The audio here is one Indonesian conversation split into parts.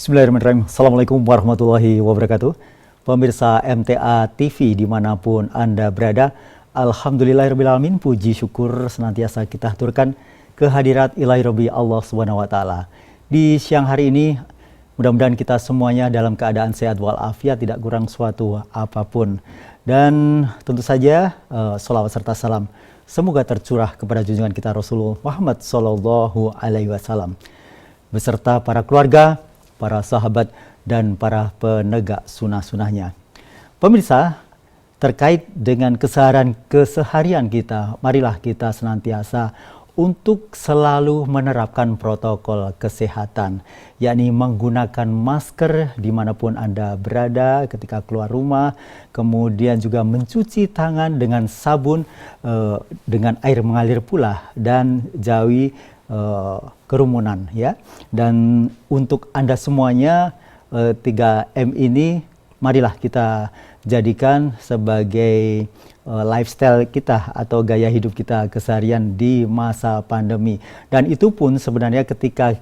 Bismillahirrahmanirrahim. Assalamualaikum warahmatullahi wabarakatuh. Pemirsa MTA TV dimanapun Anda berada, alhamdulillahirrahmanirrahim, puji syukur senantiasa kita haturkan kehadirat ilahi Rabbi Allah Subhanahu wa Ta'ala. Di siang hari ini, mudah-mudahan kita semuanya dalam keadaan sehat walafiat, tidak kurang suatu apapun. Dan tentu saja sholawat serta salam semoga tercurah kepada junjungan kita Rasulullah Muhammad Sallallahu Alaihi Wasallam beserta para keluarga, para sahabat, dan para penegak sunnah-sunnahnya. Pemirsa, terkait dengan keseharian kita, marilah kita senantiasa untuk selalu menerapkan protokol kesehatan, yakni menggunakan masker dimanapun Anda berada ketika keluar rumah, kemudian juga mencuci tangan dengan sabun, dengan air mengalir pula, dan jauhi kerumunan, ya. Dan untuk Anda semuanya, 3M ini marilah kita jadikan sebagai lifestyle kita atau gaya hidup kita keseharian di masa pandemi. Dan itu pun sebenarnya ketika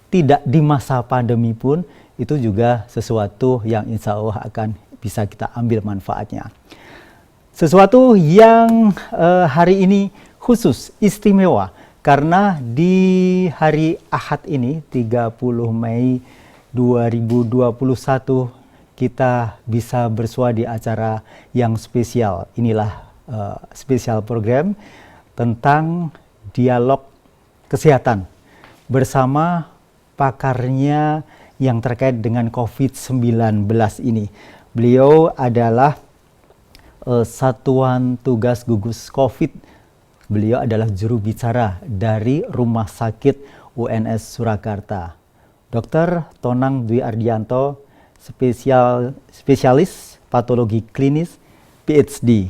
tidak di masa pandemi pun itu juga sesuatu yang insya Allah akan bisa kita ambil manfaatnya. Sesuatu yang hari ini khusus, istimewa, karena di hari Ahad ini, 30 Mei 2021, kita bisa bersua di acara yang spesial. Inilah spesial program tentang dialog kesehatan bersama pakarnya yang terkait dengan COVID-19 ini. Beliau adalah Satuan Tugas Gugus COVID. Beliau adalah juru bicara dari Rumah Sakit UNS Surakarta. Dr. Tonang Dwi Ardianto, spesialis patologi klinis PhD.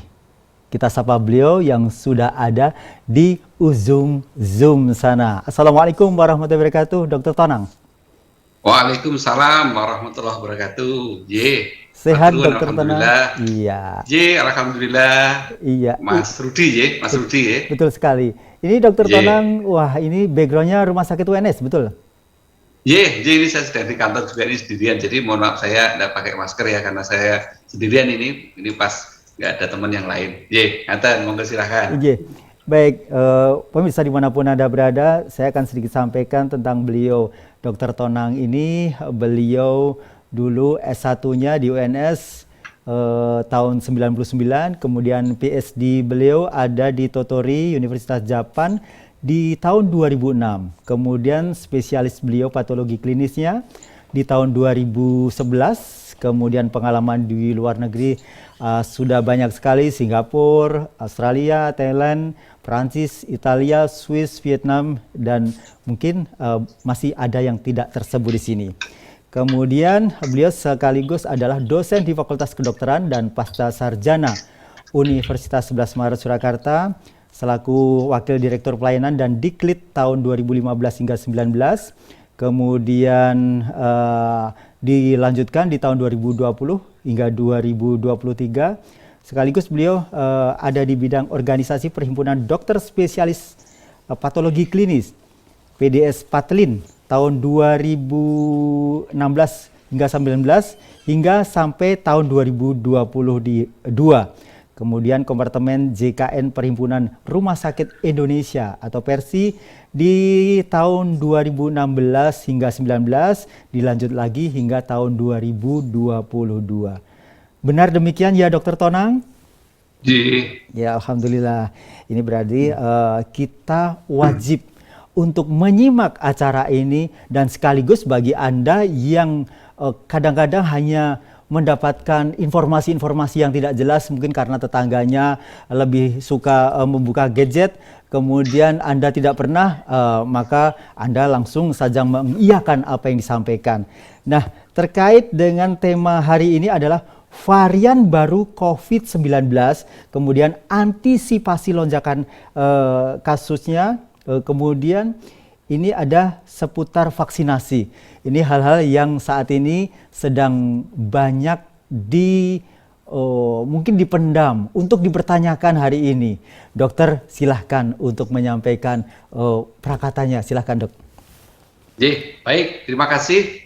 Kita sapa beliau yang sudah ada di ujung Zoom sana. Assalamualaikum warahmatullahi wabarakatuh, Dr. Tonang. Waalaikumsalam warahmatullahi wabarakatuh. Sehat Dr. Tonang? Iya. Alhamdulillah. Iya. Mas Rudi, Mas Rudi. Betul sekali. Ini Dr. Tonang, wah ini backgroundnya Rumah Sakit UNS, betul? Ini saya sedang di kantor juga ini sendirian. Jadi mohon maaf saya tidak pakai masker ya karena saya sendirian ini pas nggak ada teman yang lain. Ngaten, monggo silahkan. Baik, pemirsa dimanapun Anda berada, saya akan sedikit sampaikan tentang beliau. Dr. Tonang ini, beliau dulu S1-nya di UNS tahun 99, kemudian PhD beliau ada di Tottori, Universitas Jepang di tahun 2006. Kemudian spesialis beliau patologi klinisnya di tahun 2011, kemudian pengalaman di luar negeri sudah banyak sekali, Singapura, Australia, Thailand, Prancis, Italia, Swiss, Vietnam, dan mungkin masih ada yang tidak tersebut di sini. Kemudian beliau sekaligus adalah dosen di Fakultas Kedokteran dan Pasca Sarjana Universitas 11 Maret Surakarta, selaku Wakil Direktur Pelayanan dan Diklit tahun 2015 hingga 19. Kemudian dilanjutkan di tahun 2020 hingga 2023. Sekaligus beliau ada di bidang organisasi Perhimpunan Dokter Spesialis Patologi Klinis PDS Patlin tahun 2016 hingga 19 hingga sampai tahun 2022. Kemudian Kompartemen JKN Perhimpunan Rumah Sakit Indonesia atau Persi di tahun 2016 hingga 19, dilanjut lagi hingga tahun 2022. Benar demikian ya Dr. Tonang? Ya, alhamdulillah. Ini berarti kita wajib untuk menyimak acara ini, dan sekaligus bagi Anda yang kadang-kadang hanya mendapatkan informasi-informasi yang tidak jelas, mungkin karena tetangganya lebih suka membuka gadget, kemudian Anda tidak pernah, maka Anda langsung saja mengiyakan apa yang disampaikan. Nah, terkait dengan tema hari ini adalah varian baru COVID-19, kemudian antisipasi lonjakan kasusnya. Kemudian ini ada seputar vaksinasi. Ini hal-hal yang saat ini sedang banyak mungkin dipendam untuk dipertanyakan hari ini. Dokter, silahkan untuk menyampaikan prakatanya. Silahkan, Dok. Baik, terima kasih.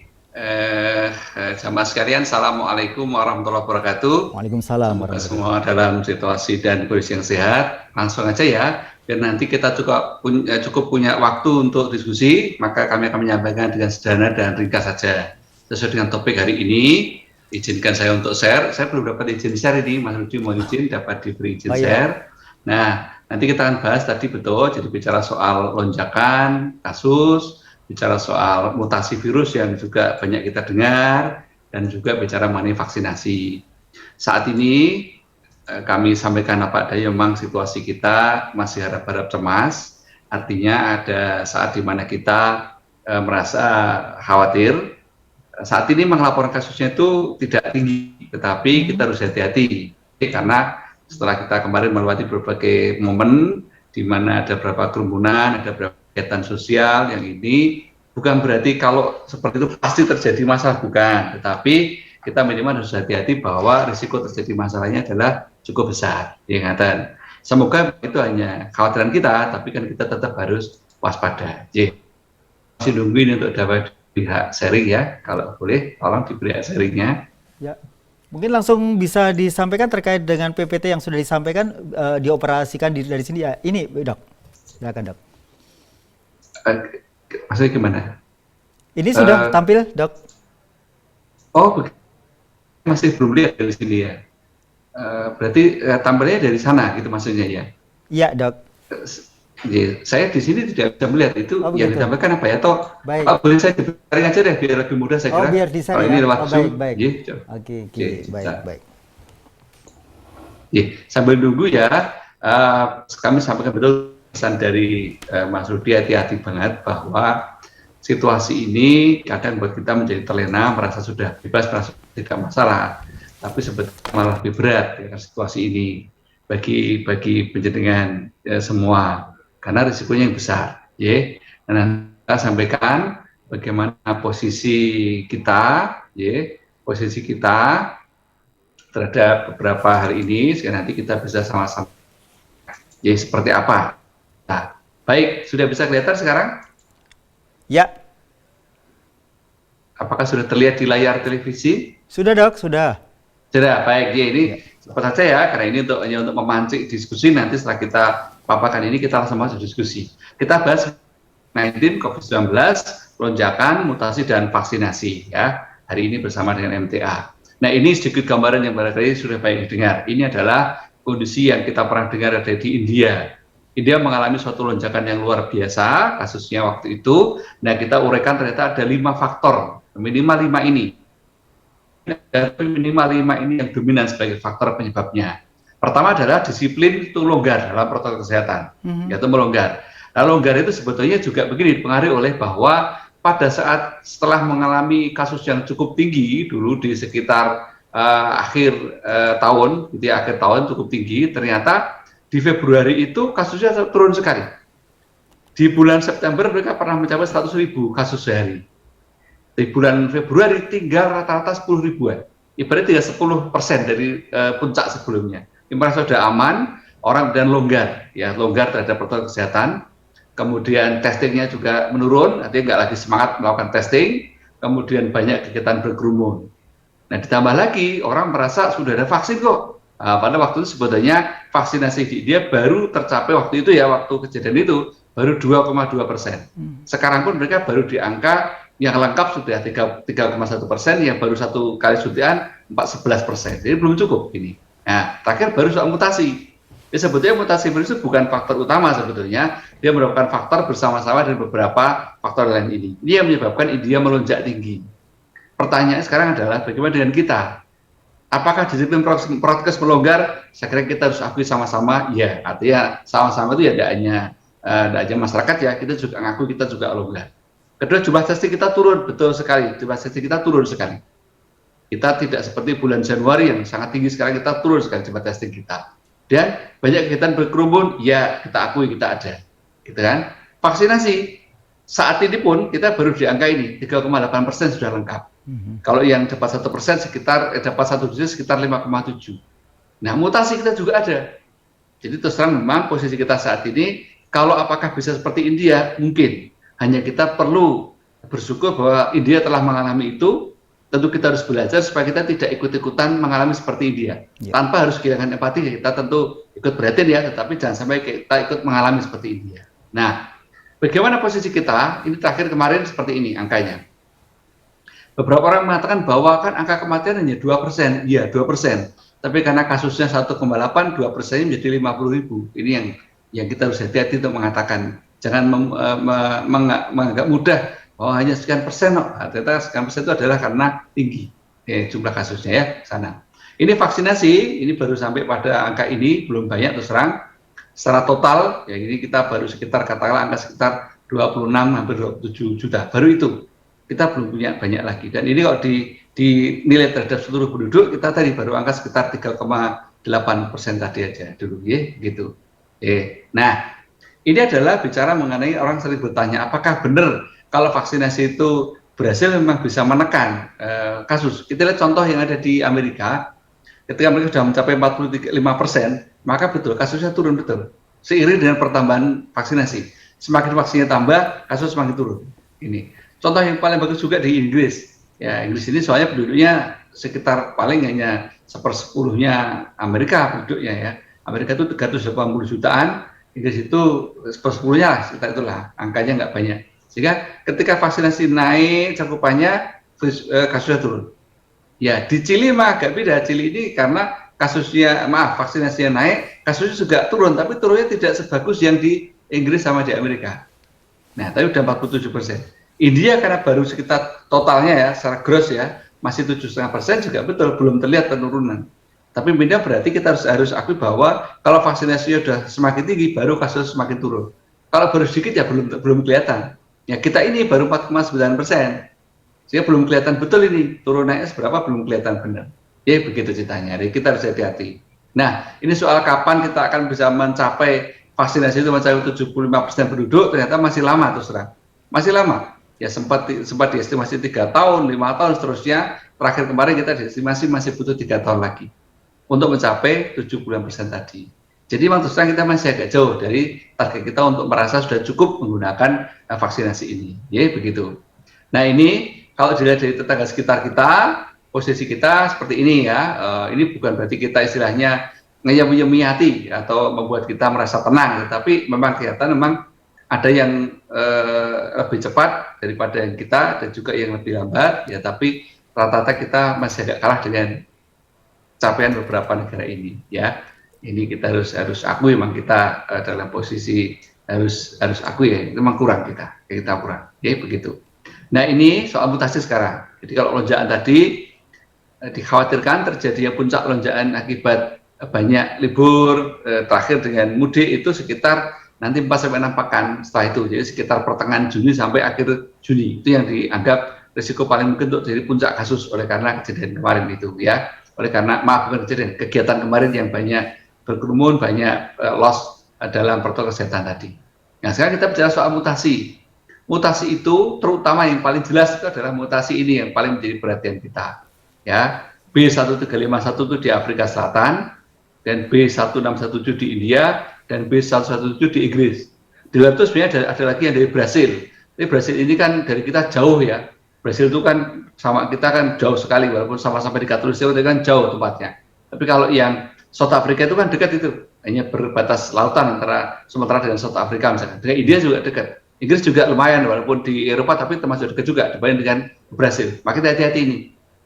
Jamaah sekalian, Assalamualaikum warahmatullahi wabarakatuh. Waalaikumsalam Semoga warahmatullahi semua dalam situasi dan kondisi yang sehat. Langsung aja ya, biar nanti kita cukup punya waktu untuk diskusi, maka kami akan menyampaikan dengan sederhana dan ringkas saja. Sesuai dengan topik hari ini, izinkan saya untuk share. Saya belum dapat izin share ini, Mas Rudi mau izin, dapat diberi izin share. Nah, nanti kita akan bahas tadi betul, jadi bicara soal lonjakan kasus, bicara soal mutasi virus yang juga banyak kita dengar, dan juga bicara mengenai vaksinasi. Saat ini kami sampaikan apa adanya, memang situasi kita masih harap-harap cemas, artinya ada saat di mana kita merasa khawatir. Saat ini melaporkan kasusnya itu tidak tinggi, tetapi kita harus hati-hati, karena setelah kita kemarin melewati berbagai momen, di mana ada beberapa kerumunan, ada beberapa kegiatan sosial yang ini bukan berarti kalau seperti itu pasti terjadi masalah, bukan, tetapi kita minimal harus hati-hati bahwa risiko terjadi masalahnya adalah cukup besar. Ingatan, semoga itu hanya khawatiran kita, tapi kan kita tetap harus waspada. Masih nungguin untuk dapat pihak sharing ya, kalau boleh tolong diberi sharingnya. Ya. Mungkin langsung bisa disampaikan terkait dengan PPT yang sudah disampaikan, dioperasikan dari sini ya. Ini Dok, silakan Dok. Maksudnya gimana? Ini sudah tampil, Dok? Oh, masih belum lihat dari sini ya. Berarti tampilnya dari sana gitu maksudnya ya? Iya, Dok. Saya di sini tidak bisa melihat itu yang ditampilkan apa ya? Toh, boleh saya sharing aja deh biar lebih mudah saya kira. Biar di sana. Ini lewat Zoom. Baik. Oke, baik. Sambil nunggu ya, kami sampaikan betul pesan dari Mas Rudi, hati-hati banget bahwa situasi ini kadang buat kita menjadi terlena, merasa sudah bebas, merasa tidak masalah, tapi sebetulnya malah lebih berat ya, situasi ini bagi penjenengan semua, karena risikonya yang besar. Dan kita sampaikan bagaimana posisi kita terhadap beberapa hari ini, sehingga nanti kita bisa sama-sama seperti apa. Nah, baik, sudah bisa kelihatan sekarang? Ya. Apakah sudah terlihat di layar televisi? Sudah, Dok, sudah. Sudah, baik. Ini cepat saja ya, karena ini hanya untuk memancing diskusi. Nanti setelah kita paparkan ini, kita langsung masuk diskusi. Kita bahas COVID-19, COVID-19, lonjakan, mutasi, dan vaksinasi ya. Hari ini bersama dengan MTA. Nah, ini sedikit gambaran yang barangkali sudah banyak didengar. Ini adalah kondisi yang kita pernah dengar ada di India. India mengalami suatu lonjakan yang luar biasa kasusnya waktu itu. Nah, kita uraikan ternyata ada 5 faktor, minimal 5 ini. Minimal 5 ini yang dominan sebagai faktor penyebabnya. Pertama adalah disiplin itu longgar dalam protokol kesehatan, yaitu melonggar. Nah, longgar itu sebetulnya juga begini, dipengaruhi oleh bahwa pada saat setelah mengalami kasus yang cukup tinggi dulu di sekitar akhir tahun, gitu ya, akhir tahun cukup tinggi, ternyata di Februari itu kasusnya turun sekali. Di bulan September mereka pernah mencapai 100.000 kasus sehari. Di bulan Februari tinggal rata-rata 10 ribuan. Ibaratnya 10% dari puncak sebelumnya. Ini merasa sudah aman, orang dan longgar, ya longgar terhadap protokol kesehatan. Kemudian testingnya juga menurun, artinya nggak lagi semangat melakukan testing. Kemudian banyak kegiatan berkerumun. Nah, ditambah lagi orang merasa sudah ada vaksin kok. Pada waktu itu sebetulnya vaksinasi di India baru tercapai waktu itu ya, waktu kejadian itu baru 2,2%. Sekarang pun mereka baru di angka yang lengkap sudah 3,1%, yang baru satu kali suntikan 11%. Jadi belum cukup ini. Nah, terakhir baru soal mutasi. Sebetulnya mutasi virus itu bukan faktor utama sebetulnya, dia merupakan faktor bersama-sama dengan beberapa faktor lain ini. Ini yang menyebabkan India melonjak tinggi. Pertanyaannya sekarang adalah bagaimana dengan kita? Apakah disiplin prokes melonggar? Saya kira kita harus akui sama-sama, ya. Artinya sama-sama itu ya tidak hanya masyarakat ya, kita juga ngaku kita juga longgar. Kedua, jumlah testing kita turun, betul sekali. Jumlah testing kita turun sekali. Kita tidak seperti bulan Januari yang sangat tinggi, sekarang kita turun sekali jumlah testing kita. Dan banyak kegiatan berkerumun, ya kita akui kita ada. Gitu kan? Vaksinasi, saat ini pun kita baru di angka ini, 3,8% sudah lengkap. Kalau yang dapat 1% dapat 1 dosis sekitar 5,7. Nah, mutasi kita juga ada. Jadi terus terang memang posisi kita saat ini, kalau apakah bisa seperti India? Mungkin. Hanya kita perlu bersyukur bahwa India telah mengalami itu. Tentu kita harus belajar supaya kita tidak ikut-ikutan mengalami seperti India. Tanpa harus kehilangan empati, kita tentu ikut prihatin ya, tetapi jangan sampai kita ikut mengalami seperti India. Nah, bagaimana posisi kita? Ini terakhir kemarin seperti ini angkanya. Beberapa orang mengatakan bahwa kan angka kematian hanya 2%. Iya, 2%. Tapi karena kasusnya 1,8, 2% menjadi 50.000. Ini yang kita harus hati-hati untuk mengatakan. Jangan menganggap mudah. Oh, hanya sekian persen, ternyata sekian persen itu adalah karena tinggi jumlah kasusnya ya sana. Ini vaksinasi, ini baru sampai pada angka ini, belum banyak terus terang. Secara total, ya ini kita baru sekitar katakanlah angka sekitar 26 hampir 27 juta. Baru itu, kita belum punya banyak lagi. Dan ini kalau dinilai terhadap seluruh penduduk, kita tadi baru angka sekitar 3,8% tadi aja dulu, ya gitu. Nah, ini adalah bicara mengenai orang sering bertanya, apakah benar kalau vaksinasi itu berhasil memang bisa menekan kasus. Kita lihat contoh yang ada di Amerika, ketika mereka sudah mencapai 45%, maka betul kasusnya turun betul. Seiring dengan pertambahan vaksinasi, semakin vaksinnya tambah, kasus semakin turun. Ini contoh yang paling bagus juga di Inggris. Ya, Inggris ini soalnya penduduknya sekitar paling hanya 1/10-nya Amerika penduduknya ya. Amerika itu 380 jutaan, Inggris itu 1/10-nya lah, sekitar itulah, angkanya nggak banyak. Sehingga ketika vaksinasi naik cakupannya, kasusnya turun. Ya, di Chili mah agak beda. Chili ini karena vaksinasinya naik, kasusnya juga turun, tapi turunnya tidak sebagus yang di Inggris sama di Amerika. Nah, tapi udah 47%. India karena baru sekitar totalnya ya, secara gross ya, masih 7,5% juga betul, belum terlihat penurunan. Tapi beda berarti kita harus akui bahwa kalau vaksinasinya sudah semakin tinggi, baru kasus semakin turun. Kalau baru sedikit ya belum kelihatan. Ya kita ini baru 4,9%, sehingga belum kelihatan betul ini turun naiknya seberapa belum kelihatan benar. Ya begitu ceritanya. Jadi kita harus hati-hati. Nah ini soal kapan kita akan bisa mencapai vaksinasi itu mencapai 75% penduduk, ternyata masih lama terus terang. Masih lama. Ya sempat diestimasi 3 tahun, 5 tahun seterusnya. Terakhir kemarin kita diestimasi masih butuh 3 tahun lagi untuk mencapai 70% tadi. Jadi memang terus terang kita masih agak jauh dari target kita untuk merasa sudah cukup menggunakan vaksinasi ini. Ya begitu. Nah ini kalau dilihat dari tetangga sekitar kita, posisi kita seperti ini ya. Ini bukan berarti kita istilahnya ngeyem-yemi hati atau membuat kita merasa tenang. Tetapi memang kelihatan memang ada yang lebih cepat daripada yang kita dan juga yang lebih lambat. Ya tapi rata-rata kita masih agak kalah dengan capaian beberapa negara ini. Ya. Ini kita harus akui memang kita dalam posisi harus akui ya, itu memang kurang kita kurang, ya begitu. Nah ini soal mutasi sekarang. Jadi kalau lonjakan tadi dikhawatirkan terjadinya puncak lonjakan akibat banyak libur terakhir dengan mudik itu sekitar nanti 4-6 pekan setelah itu, jadi sekitar pertengahan Juni sampai akhir Juni itu yang dianggap risiko paling mungkin untuk jadi puncak kasus oleh karena kejadian kemarin itu ya, oleh karena bukan kejadian, kegiatan kemarin yang banyak berkerumun, banyak loss dalam protokol kesehatan tadi. Nah sekarang kita bicara soal mutasi. Mutasi itu terutama yang paling jelas itu adalah mutasi ini yang paling menjadi perhatian kita. Ya, B1351 itu di Afrika Selatan, dan B1617 di India, dan B117 di Inggris. Di luar itu sebenarnya ada lagi yang dari Brasil. Tapi Brasil ini kan dari kita jauh ya. Brasil itu kan sama kita kan jauh sekali, walaupun sama-sama di Katulistiwa itu kan jauh tempatnya. Tapi kalau yang South Africa itu kan dekat itu, hanya berbatas lautan antara Sumatera dengan South Africa misalnya. Dengan India juga dekat. Inggris juga lumayan, walaupun di Eropa tapi termasuk dekat juga dibanding dengan Brasil. Makanya hati-hati ini.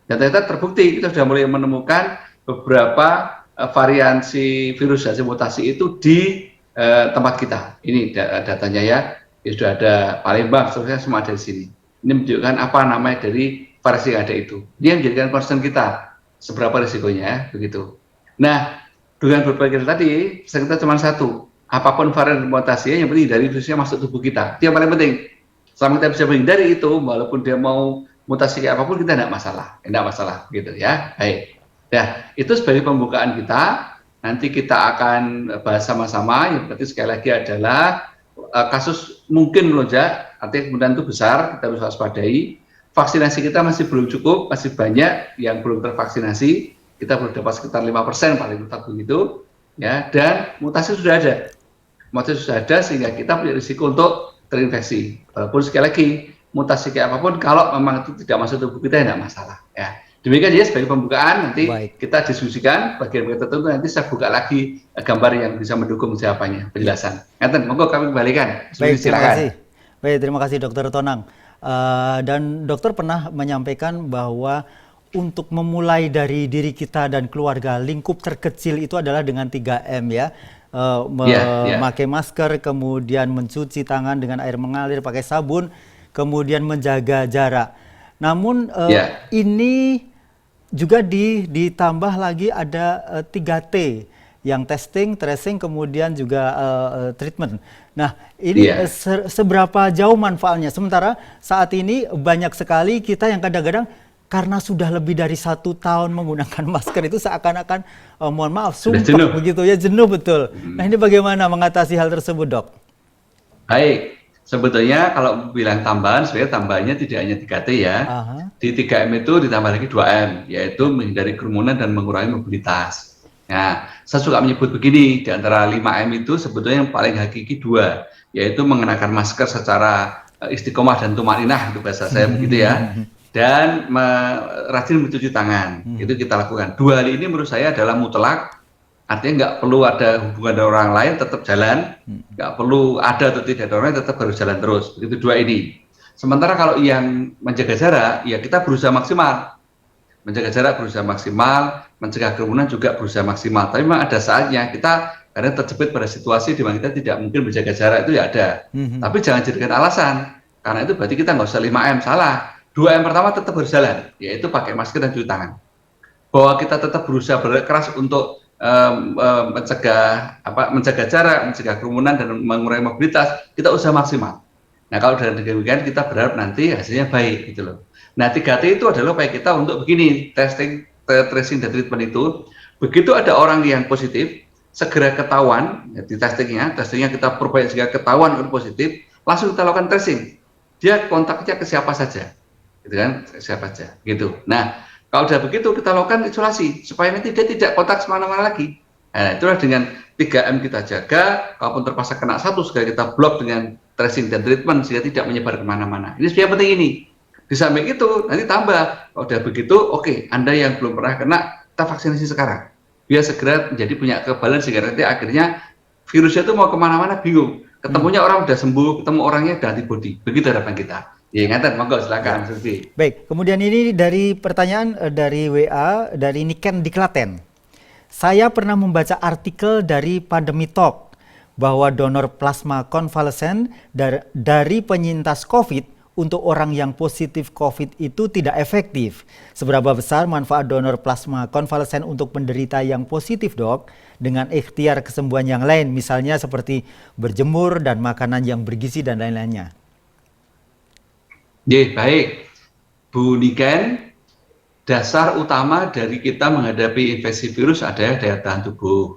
Dan ternyata terbukti kita sudah mulai menemukan beberapa variasi virus hasil mutasi itu di tempat kita. Ini datanya ya. Sudah ada Palembang, seterusnya semua ada di sini. Ini menunjukkan apa namanya dari variasi yang ada itu. Ini yang menjadikan concern kita. Seberapa risikonya ya, begitu. Nah, dengan berbagai tadi, pesan kita cuma satu. Apapun varian mutasinya, yang penting dari virusnya masuk tubuh kita. Itu yang paling penting. Selama kita bisa menghindari itu, walaupun dia mau mutasi kayak apapun, kita tidak masalah. Tidak masalah, gitu ya. Baik. Nah, itu sebagai pembukaan kita. Nanti kita akan bahas sama-sama. Yang berarti sekali lagi adalah kasus mungkin melonjak, artinya kemudian itu besar, kita harus waspadai. Vaksinasi kita masih belum cukup, masih banyak yang belum tervaksinasi. Kita baru dapat sekitar 5% paling tetap begitu, ya. Dan mutasi sudah ada, sehingga kita punya risiko untuk terinfeksi. Walaupun sekali lagi mutasi kayak apapun, kalau memang itu tidak masuk tubuh kita, tidak masalah. Ya. Demikian ya sebagai pembukaan, nanti Baik. kita diskusikan bagian-bagian tertentu, nanti saya buka lagi gambar yang bisa mendukung jawabannya, penjelasan. Ngaten, monggo kami kembalikan. Baik, terima kasih. Silakan. Baik, terima kasih Dokter Tonang. Dan dokter pernah menyampaikan bahwa untuk memulai dari diri kita dan keluarga, lingkup terkecil itu adalah dengan 3M ya. Memakai masker, kemudian mencuci tangan dengan air mengalir, pakai sabun, kemudian menjaga jarak. Namun ini juga ditambah lagi ada 3T yang testing, tracing, kemudian juga treatment. Nah, ini seberapa jauh manfaatnya? Sementara saat ini banyak sekali kita yang kadang-kadang karena sudah lebih dari 1 tahun menggunakan masker itu seakan-akan, mohon maaf, sumpah begitu ya, jenuh betul. Nah, ini bagaimana mengatasi hal tersebut, Dok? Baik, sebetulnya kalau bilang tambahan, sebenarnya tambahannya tidak hanya 3T ya. Di 3M itu ditambah lagi 2M, yaitu menghindari kerumunan dan mengurangi mobilitas. Nah, saya suka menyebut begini, di antara 5M itu sebetulnya yang paling hakiki 2, yaitu mengenakan masker secara istiqomah dan tumaninah, itu bahasa saya begitu ya, dan rajin mencuci tangan, itu kita lakukan. 2 hal ini menurut saya adalah mutlak, artinya nggak perlu ada hubungan dengan orang lain, tetap jalan, nggak perlu ada atau tidak ada orang lain, tetap harus jalan terus, begitu 2 ini. Sementara kalau yang menjaga jarak, ya kita berusaha maksimal, menjaga jarak berusaha maksimal, mencegah kerumunan juga berusaha maksimal. Tapi memang ada saatnya kita kadang terjepit pada situasi di mana kita tidak mungkin menjaga jarak, itu ya ada. Tapi jangan jadikan alasan, karena itu berarti kita nggak usah 5M, salah. 2M pertama tetap harus jalan, yaitu pakai masker dan cuci tangan. Bahwa kita tetap berusaha berkeras untuk menjaga jarak, mencegah kerumunan dan mengurangi mobilitas, kita usaha maksimal. Nah, kalau dengan demikian kita berharap nanti hasilnya baik gitu loh. Nah, 3T itu adalah upaya kita untuk begini, testing, tracing, dan treatment itu. Begitu ada orang yang positif, segera ketahuan, ya, di testingnya kita perbaiki sehingga ketahuan itu positif, langsung kita lakukan tracing. Dia kontaknya ke siapa saja, gitu kan, siapa saja, gitu. Nah, kalau sudah begitu kita lakukan isolasi, supaya nanti dia tidak kontak semana-mana lagi. Nah, itulah dengan 3M kita jaga, kalaupun terpaksa kena satu, segera kita blok dengan tracing dan treatment, sehingga tidak menyebar kemana-mana. Ini sebenarnya penting ini. Di samping itu, nanti tambah, kalau sudah begitu, oke, Anda yang belum pernah kena, kita vaksinasi sekarang. Biar segera menjadi punya kekebalan, sehingga nanti akhirnya virusnya itu mau kemana-mana bingung. Ketemunya orang udah sembuh, ketemu orangnya udah antibody. Begitu harapan kita. Ya, ngaten, monggo silakan. Baik, kemudian ini dari pertanyaan dari WA, dari Niken di Klaten. Saya pernah membaca artikel dari Pandemi Talk bahwa donor plasma konvalesen dari penyintas COVID untuk orang yang positif COVID itu tidak efektif. Seberapa besar manfaat donor plasma konvalesen untuk penderita yang positif, Dok, dengan ikhtiar kesembuhan yang lain, misalnya seperti berjemur dan makanan yang bergizi dan lain-lainnya? Baik, Bu Niken, dasar utama dari kita menghadapi infeksi virus adalah daya tahan tubuh.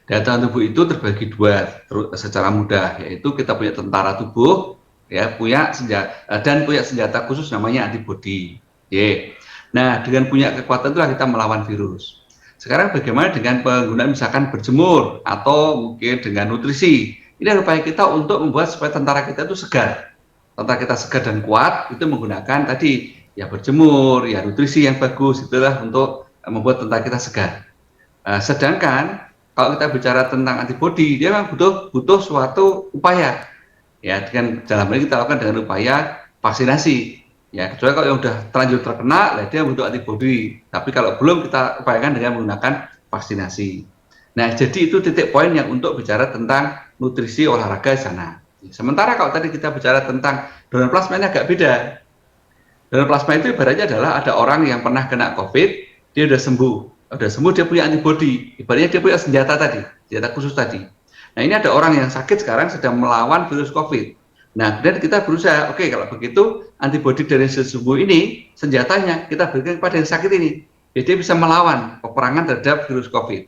Daya tahan tubuh itu terbagi 2 secara mudah, yaitu kita punya tentara tubuh, ya, punya senjata khusus namanya antibodi. Nah, dengan punya kekuatan itulah kita melawan virus. Sekarang bagaimana dengan penggunaan misalkan berjemur atau mungkin dengan nutrisi? Ini adalah upaya kita untuk membuat supaya tentara kita itu segar. Tentara kita segar dan kuat itu menggunakan tadi ya berjemur, ya nutrisi yang bagus, itulah untuk membuat tentara kita segar. Sedangkan kalau kita bicara tentang antibodi, dia memang butuh suatu upaya. Ya, dengan dalam hal ini kita lakukan dengan upaya vaksinasi. Ya, kecuali kalau yang sudah terlanjur terkena, dia butuh antibodi. Tapi kalau belum, kita upayakan dengan menggunakan vaksinasi. Nah, jadi itu titik poin yang untuk bicara tentang nutrisi olahraga di sana. Sementara kalau tadi kita bicara tentang donor plasma, ini agak beda. Donor plasma itu ibaratnya adalah ada orang yang pernah kena COVID, dia sudah sembuh, dia punya antibodi, ibaratnya dia punya senjata khusus tadi. Nah, ini ada orang yang sakit sekarang sedang melawan virus COVID. Nah, kemudian kita berusaha, oke, kalau begitu antibodi dari sembuh ini, senjatanya kita berikan kepada yang sakit ini. Jadi dia bisa melawan peperangan terhadap virus COVID.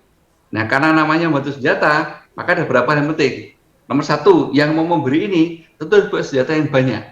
Nah, karena namanya membantu senjata, maka ada beberapa yang penting. Nomor 1, yang mau memberi ini tentu harus punya senjata yang banyak.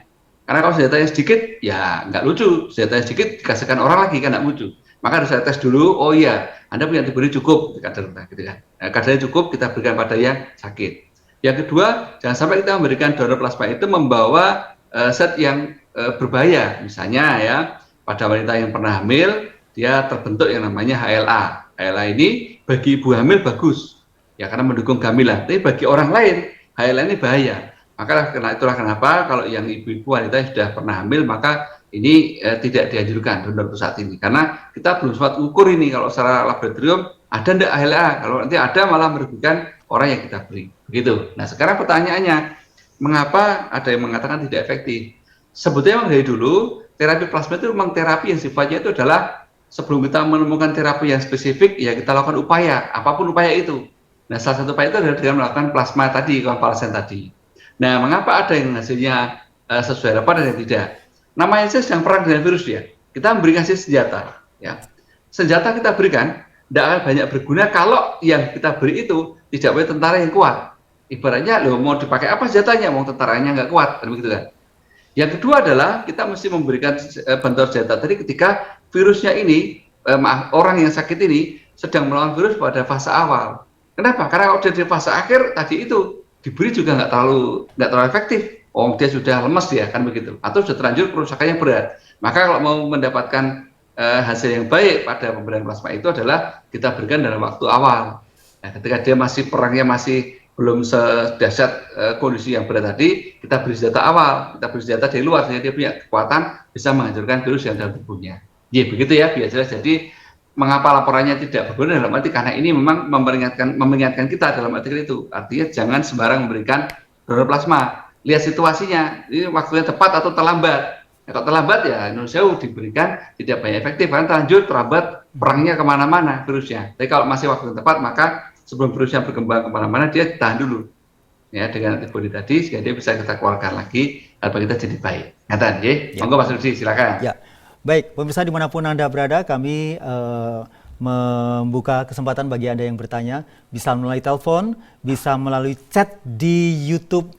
Karena kalau senjatanya sedikit, ya nggak lucu. Senjatanya sedikit dikasihkan orang lagi, kan nggak lucu. Maka harus saya tes dulu, oh iya, Anda punya antibodi cukup, gitu kan. Nah, kadarnya cukup, kita berikan pada yang sakit. Yang kedua, jangan sampai kita memberikan donor plasma itu membawa zat yang berbahaya. Misalnya ya, pada wanita yang pernah hamil, dia terbentuk yang namanya HLA. HLA ini bagi ibu hamil bagus, ya karena mendukung kehamilan. Tapi bagi orang lain, HLA ini bahaya. Maka itulah kenapa kalau yang ibu-ibu wanita yang sudah pernah hamil, maka ini tidak dianjurkan donor saat ini. Karena kita belum sempat ukur ini kalau secara laboratorium ada enggak HLA. Kalau nanti ada malah merugikan orang yang kita beri. Begitu. Nah sekarang pertanyaannya, mengapa ada yang mengatakan tidak efektif? Sebetulnya memang dari dulu terapi plasma itu memang terapi yang sifatnya itu adalah sebelum kita menemukan terapi yang spesifik, ya kita lakukan upaya, apapun upaya itu. Nah salah satu upaya itu adalah dengan melakukan plasma tadi, konvalesen tadi. Nah mengapa ada yang hasilnya sesuai harapan dan yang tidak? Namanya saja sedang perang dengan virus dia. Kita memberikan senjata, ya. Senjata kita berikan tidak akan banyak berguna kalau yang kita beri itu tidak punya tentara yang kuat. Ibaratnya, loh mau dipakai apa senjatanya, mau tentaranya nggak kuat, dan begitu kan. Yang kedua adalah kita mesti memberikan bantuan senjata tadi ketika virusnya ini, orang yang sakit ini sedang melawan virus pada fase awal. Kenapa? Karena kalau dia di fase akhir tadi itu diberi juga nggak terlalu efektif. Oh dia sudah lemas dia kan begitu, atau sudah terlanjur kerusakannya berat. Maka kalau mau mendapatkan hasil yang baik pada pemberian plasma itu adalah kita berikan dalam waktu awal. Nah, ketika dia masih perangnya masih belum sedahsyat kondisi yang berat tadi, kita beri senjata awal, kita beri senjata dari luar sehingga dia punya kekuatan bisa menghancurkan virus yang dalam tubuhnya. Ya begitu ya biasanya. Jadi mengapa laporannya tidak berguna dalam arti karena ini memang memperingatkan kita dalam arti itu. Artinya jangan sembarang memberikan donor plasma. Lihat situasinya, ini waktunya tepat atau terlambat. Nah, kalau terlambat ya Indonesia diberikan tidak banyak efektif karena terlambat perangnya kemana-mana virusnya. Tapi kalau masih waktu yang tepat maka sebelum virusnya berkembang kemana-mana dia tahan dulu ya dengan antibodi tadi sehingga dia bisa kita keluarkan lagi harapan kita jadi baik. Ngatan, ya? Monggo Mas Rudi silakan. Ya, baik pemirsa dimanapun Anda berada, kami membuka kesempatan bagi Anda yang bertanya, bisa melalui telepon, bisa melalui chat di YouTube,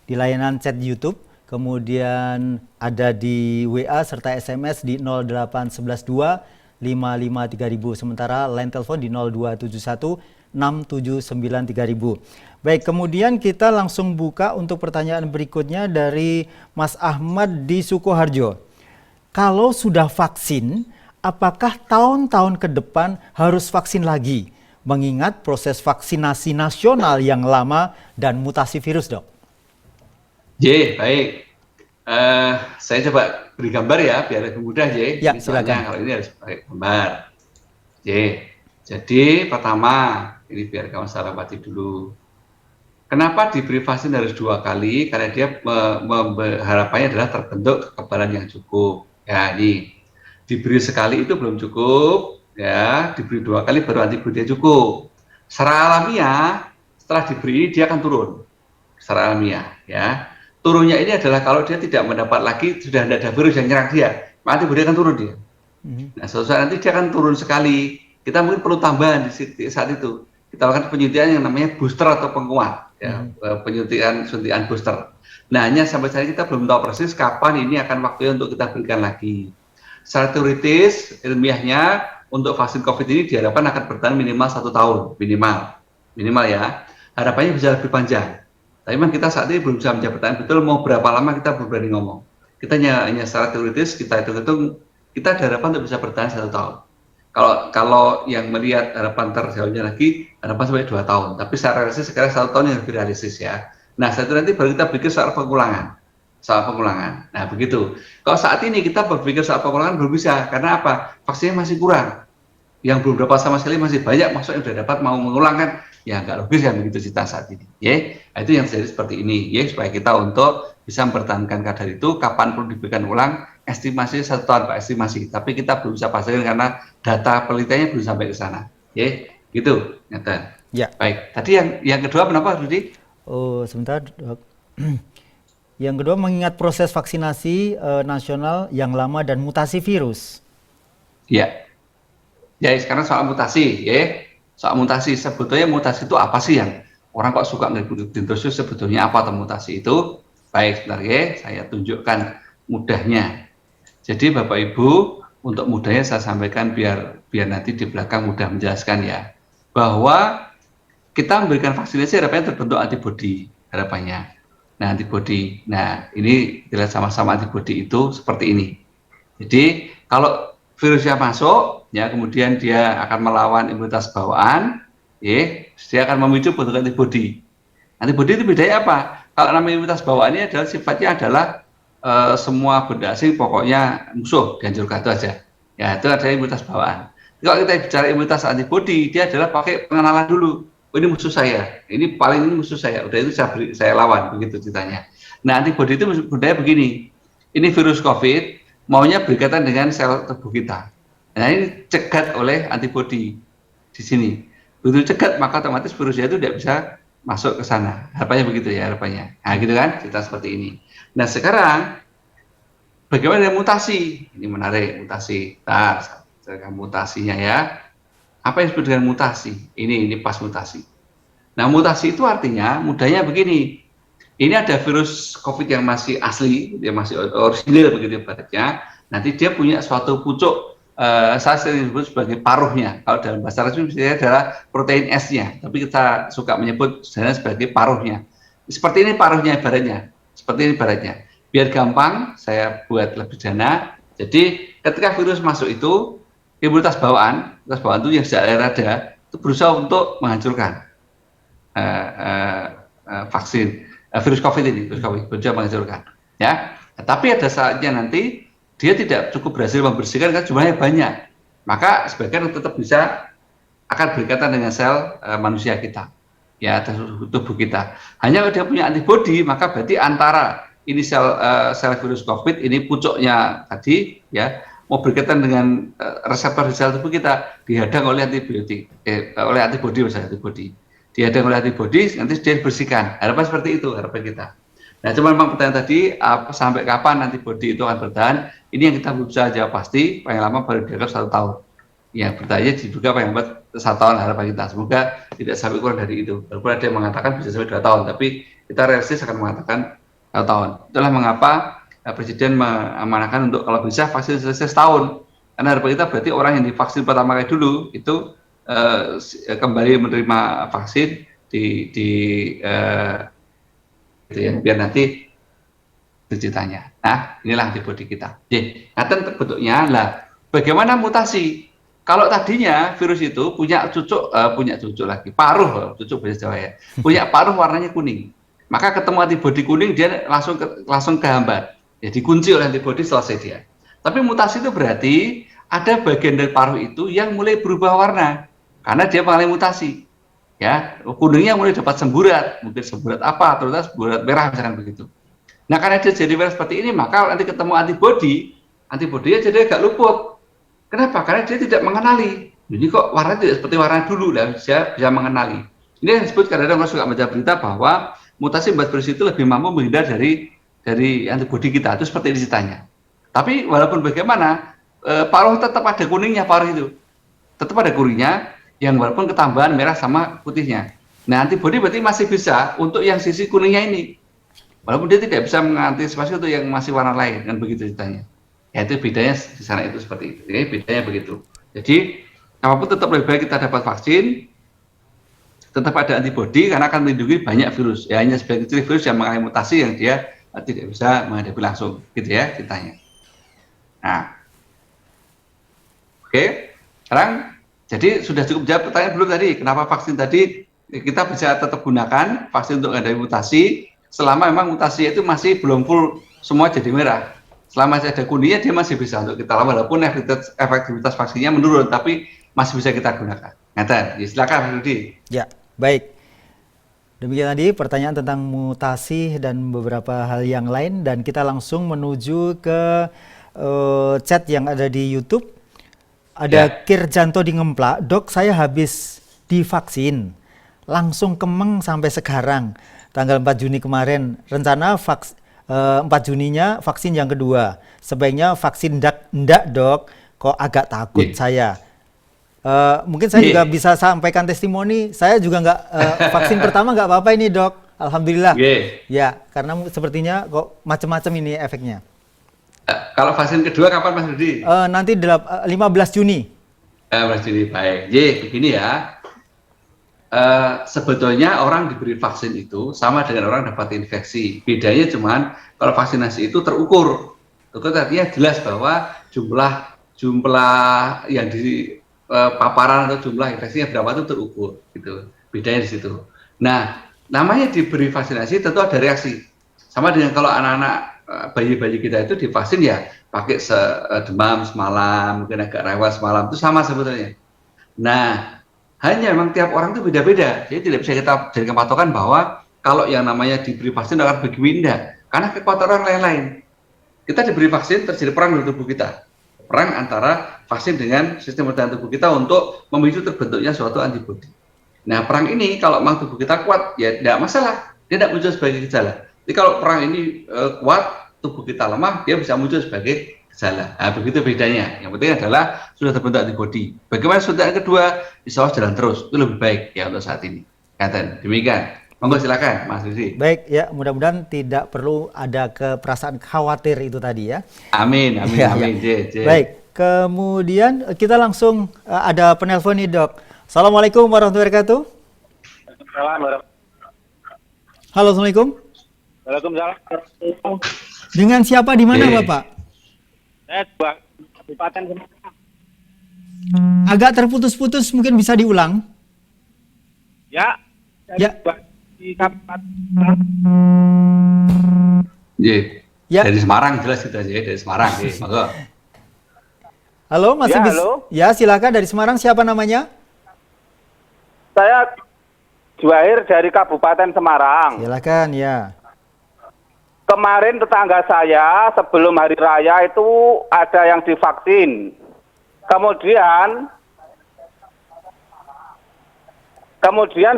di layanan chat YouTube, kemudian ada di WA serta SMS di 08112 553.000, sementara line telepon di 0271 679 3000. Baik, kemudian kita langsung buka untuk pertanyaan berikutnya dari Mas Ahmad di Sukoharjo. Kalau sudah vaksin, apakah tahun-tahun ke depan harus vaksin lagi? Mengingat proses vaksinasi nasional yang lama dan mutasi virus, Dok. Baik. Saya coba beri gambar ya biar lebih mudah, Ya, silakan. Kalau ini harus pakai gambar. Jadi pertama, ini biar kawan saya amati dulu. Kenapa diberi vaksin harus 2 kali? Karena dia harapannya adalah terbentuk kekebalan yang cukup. Ya, ini diberi sekali itu belum cukup, ya. Diberi 2 kali baru antibodi cukup. Secara alamiah, setelah diberi dia akan turun. Secara alamiah, ya. Turunnya ini adalah kalau dia tidak mendapat lagi, sudah tidak ada virus yang nyerang dia, maka antibodi akan turun dia. Nah, suatu saat nanti dia akan turun sekali. Kita mungkin perlu tambahan di saat itu. Kita lakukan penyuntikan yang namanya booster atau penguat, ya, suntikan booster. Nah, hanya sampai saat ini kita belum tahu persis kapan ini akan waktunya untuk kita berikan lagi. Secara teoritis, ilmiahnya untuk vaksin COVID ini diharapkan akan bertahan minimal 1 tahun, minimal ya. Harapannya bisa lebih panjang. Tapi memang kita saat ini belum bisa menjawab betul mau berapa lama, kita belum berani ngomong. Kita hanya secara teoritis kita hitung-hitung kita ada harapan untuk bisa bertahan 1 tahun. Kalau yang melihat harapan terjauhnya lagi harapan sampai 2 tahun. Tapi secara realistis sekarang 1 tahun yang lebih realistis ya. Nah saat itu nanti baru kita pikir soal pengulangan. Nah begitu. Kalau saat ini kita berpikir soal pengulangan belum bisa. Karena apa? Vaksinnya masih kurang. Yang belum dapat sama sekali masih banyak, maksudnya sudah dapat mau mengulang kan, ya nggak logis ya begitu cerita saat ini. Nah, itu yang terjadi seperti ini, supaya kita untuk bisa mempertahankan kadar itu, kapan perlu diberikan ulang, estimasi 1 tahun Pak, estimasi. Tapi kita belum bisa pastikan karena data penelitiannya belum sampai ke sana. Gitu, Nathan. Ya. Baik, tadi yang kedua kenapa Rudi? Oh, sebentar, Dok. Yang kedua mengingat proses vaksinasi nasional yang lama dan mutasi virus. Ya, sekarang soal mutasi, soal mutasi, sebetulnya mutasi itu apa sih yang orang kok suka ngikutin terus, sebetulnya apa atau mutasi itu? Baik, sebentar saya tunjukkan mudahnya. Jadi Bapak Ibu, untuk mudahnya saya sampaikan biar nanti di belakang mudah menjelaskan ya, bahwa kita memberikan vaksinasi harapannya terbentuk antibodi harapannya. Nah, antibodi. Nah, ini dilihat sama-sama antibodi itu seperti ini. Jadi, kalau virusnya masuk, ya kemudian dia akan melawan imunitas bawaan, ya, dia akan memicu bentuk antibodi. Antibodi itu bedanya apa? Kalau namanya imunitas bawaan ini adalah sifatnya adalah semua benda asing pokoknya musuh, dihancurkan itu aja. Ya, itu adalah imunitas bawaan. Kalau kita bicara imunitas antibodi, dia adalah pakai pengenalan dulu. Oh, ini musuh saya, ini paling ini musuh saya. Udah itu saya lawan, begitu ceritanya. Nah, antibodi itu budaya begini. Ini virus COVID, maunya berkaitan dengan sel tubuh kita. Nah, ini cegat oleh antibodi di sini. Begitu cegat, maka otomatis virusnya itu tidak bisa masuk ke sana. Harapannya begitu ya, harapannya. Nah, gitu kan, cerita seperti ini. Nah, sekarang bagaimana dengan mutasi? Ini menarik, mutasi. Nah, mutasinya ya. Apa yang disebut dengan mutasi? Ini pas mutasi. Nah, mutasi itu artinya mudahnya begini. Ini ada virus COVID yang masih asli, dia masih orisinil begitu ibaratnya. Nanti dia punya suatu pucuk, saya sering disebut sebagai paruhnya. Kalau dalam bahasa resmi misalnya adalah protein S-nya, tapi kita suka menyebut sebagai paruhnya. Seperti ini paruhnya ibaratnya. Seperti ini ibaratnya. Biar gampang, saya buat lebih sederhana. Jadi ketika virus masuk itu, imunitas bawaan itu yang sejak ada itu berusaha untuk menghancurkan vaksin virus COVID ini, berusaha menghancurkan. Ya, tapi ada saatnya nanti dia tidak cukup berhasil membersihkan karena jumlahnya banyak. Maka sebagian tetap bisa akan berkaitan dengan sel manusia kita, ya tubuh kita. Hanya kalau dia punya antibodi, maka berarti antara ini sel virus COVID ini pucuknya tadi, ya mau berkaitan dengan reseptor di sel tubuh kita dihadang oleh oleh antibodi misalnya dihadang oleh antibodi, nanti dia dibersihkan. Harapan seperti itu, harapan kita. Nah, cuma memang pertanyaan tadi sampai kapan antibodi itu akan bertahan, ini yang kita belum bisa jawab pasti. Paling lama baru dianggap 1 tahun. Ya, bertanya diduga paling lambat 1 tahun harapan kita. Semoga tidak sampai kurang dari itu. Walaupun ada yang mengatakan bisa sampai 2 tahun, tapi kita realistis akan mengatakan 1 tahun. Itulah mengapa Presiden mengamanahkan untuk kalau bisa vaksin selesai setahun. Karena harapan kita berarti orang yang divaksin pertama kali dulu itu kembali menerima vaksin gitu ya, biar nanti ceritanya. Nah, inilah antibodi kita. Jadi, nanti bentuknya lah. Bagaimana mutasi? Kalau tadinya virus itu punya cucuk lagi, paruh, cucuk bahasa Jawa ya, punya paruh warnanya kuning. Maka ketemu antibodi kuning dia langsung kehambat. Ya, dikunci oleh antibodi, selesai dia. Tapi mutasi itu berarti ada bagian dari paruh itu yang mulai berubah warna karena dia mengalami mutasi. Ya, kuningnya mulai dapat semburat, mungkin semburat apa, terutama semburat merah misalkan begitu. Nah, karena dia jadi merah seperti ini, maka nanti ketemu antibodinya jadi agak luput. Kenapa? Karena dia tidak mengenali. Ini kok warna tidak seperti warna dulu, lah bisa mengenali. Ini yang disebut kadang-kadang orang suka baca berita bahwa mutasi membuat virus itu lebih mampu menghindar dari antibodi kita. Itu seperti ini ceritanya. Tapi walaupun bagaimana, paruh tetap ada kuningnya, paruh itu tetap ada kuningnya, yang walaupun ketambahan merah sama putihnya. Nah, antibodi berarti masih bisa untuk yang sisi kuningnya ini, walaupun dia tidak bisa mengantisipasi untuk yang masih warna lain, kan begitu ceritanya. Ya, itu bedanya di sana itu seperti itu. Jadi bedanya begitu. Jadi apapun tetap lebih baik kita dapat vaksin, tetap ada antibodi karena akan melindungi banyak virus. Ya, hanya sebagai virus yang mengalami mutasi yang dia tidak bisa menghadapi langsung, gitu ya ceritanya. Nah, oke, sekarang jadi sudah cukup jawab pertanyaan belum tadi? Kenapa vaksin tadi kita bisa tetap gunakan vaksin untuk menghadapi mutasi selama memang mutasi itu masih belum full semua jadi merah. Selama masih ada kuningnya dia masih bisa untuk kita lawan, walaupun efektivitas vaksinnya menurun, tapi masih bisa kita gunakan. Ngaten, ya, silakan Pak Rudi. Ya, baik. Demikian tadi pertanyaan tentang mutasi dan beberapa hal yang lain, dan kita langsung menuju ke chat yang ada di YouTube. Ada Kirjanto di Ngemplak, Dok, saya habis divaksin, langsung kemeng sampai sekarang. Tanggal 4 Juni kemarin, rencana 4 Juninya vaksin yang kedua. Sebaiknya vaksin ndak, Dok, kok agak takut saya. Mungkin saya juga bisa sampaikan testimoni, saya juga nggak vaksin pertama nggak apa-apa ini, Dok. Alhamdulillah. Ya, karena sepertinya kok macam-macam ini efeknya. Kalau vaksin kedua kapan Mas Rudi? Nanti 15 Juni. 15 Juni, baik. Jadi begini ya, sebetulnya orang diberi vaksin itu sama dengan orang dapat infeksi. Bedanya cuman kalau vaksinasi itu terukur. Terukur artinya jelas bahwa jumlah yang di paparan atau jumlah infeksinya berapa itu terukur gitu. Bedanya di situ. Nah, namanya diberi vaksinasi tentu ada reaksi. Sama dengan kalau anak-anak bayi-bayi kita itu divaksin ya pakai demam semalam, mungkin agak rewel semalam, itu sama sebetulnya. Nah, hanya memang tiap orang itu beda-beda. Jadi tidak bisa kita jadikan patokan bahwa kalau yang namanya diberi vaksin akan begini, enggak. Karena kekuatan orang lain-lain. Kita diberi vaksin, terjadi perang dalam tubuh kita. Perang antara vaksin dengan sistem pertahanan tubuh kita untuk memicu terbentuknya suatu antibodi. Nah, perang ini kalau memang tubuh kita kuat, ya tidak masalah. Dia tidak muncul sebagai gejala. Jadi kalau perang ini kuat, tubuh kita lemah, dia bisa muncul sebagai gejala. Nah, begitu bedanya. Yang penting adalah sudah terbentuk antibodi. Bagaimana suntikan kedua? Insya Allah jalan terus. Itu lebih baik ya untuk saat ini. Demikian. Monggo silakan, Mas Rizky. Baik ya, mudah-mudahan tidak perlu ada perasaan khawatir itu tadi ya. Amin, amin, Ya, amin. ya. Baik, kemudian kita langsung ada penelpon nih dok. Assalamualaikum warahmatullahi wabarakatuh. Halo, assalamualaikum. Waalaikumsalam. Dengan siapa di mana Bapak? Saya Kabupaten Semarang. Agak terputus-putus, mungkin bisa diulang. Ya. Ya. Di Kabupaten Ya. Dari Semarang jelas kita aja, dari Semarang. Monggo. Halo, masih Ya, bisa? halo. Ya, silakan dari Semarang. Siapa namanya? Saya Juwair dari Kabupaten Semarang. Silakan ya. Kemarin tetangga saya sebelum hari raya itu ada yang divaksin. Kemudian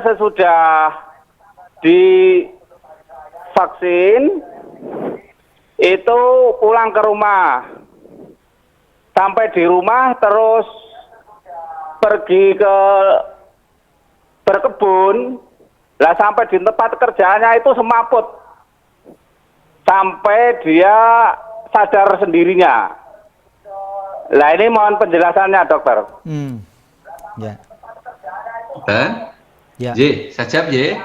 sesudah divaksin itu pulang ke rumah. Sampai di rumah terus pergi ke berkebun. Lah sampai di tempat kerjaannya itu semaput. Sampai dia sadar sendirinya. Lah ini mohon penjelasannya dokter. Ya. Ya. Ya. Sajab J.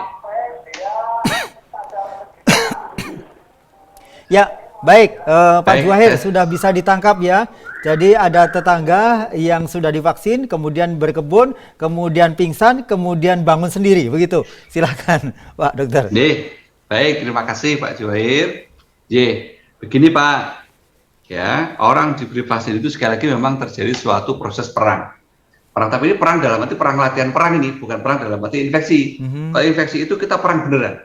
Ya, baik. Pak Baik, Juwair sudah bisa ditangkap ya. Jadi ada tetangga yang sudah divaksin, kemudian berkebun, kemudian pingsan, kemudian bangun sendiri, begitu. Silakan, Pak Dokter. Baik, terima kasih Pak Juwair. Begini Pak, ya orang diberi vaksin itu sekali lagi memang terjadi suatu proses perang. Tapi ini perang dalam arti perang latihan perang ini, bukan perang dalam arti infeksi. Kalau infeksi itu kita perang beneran.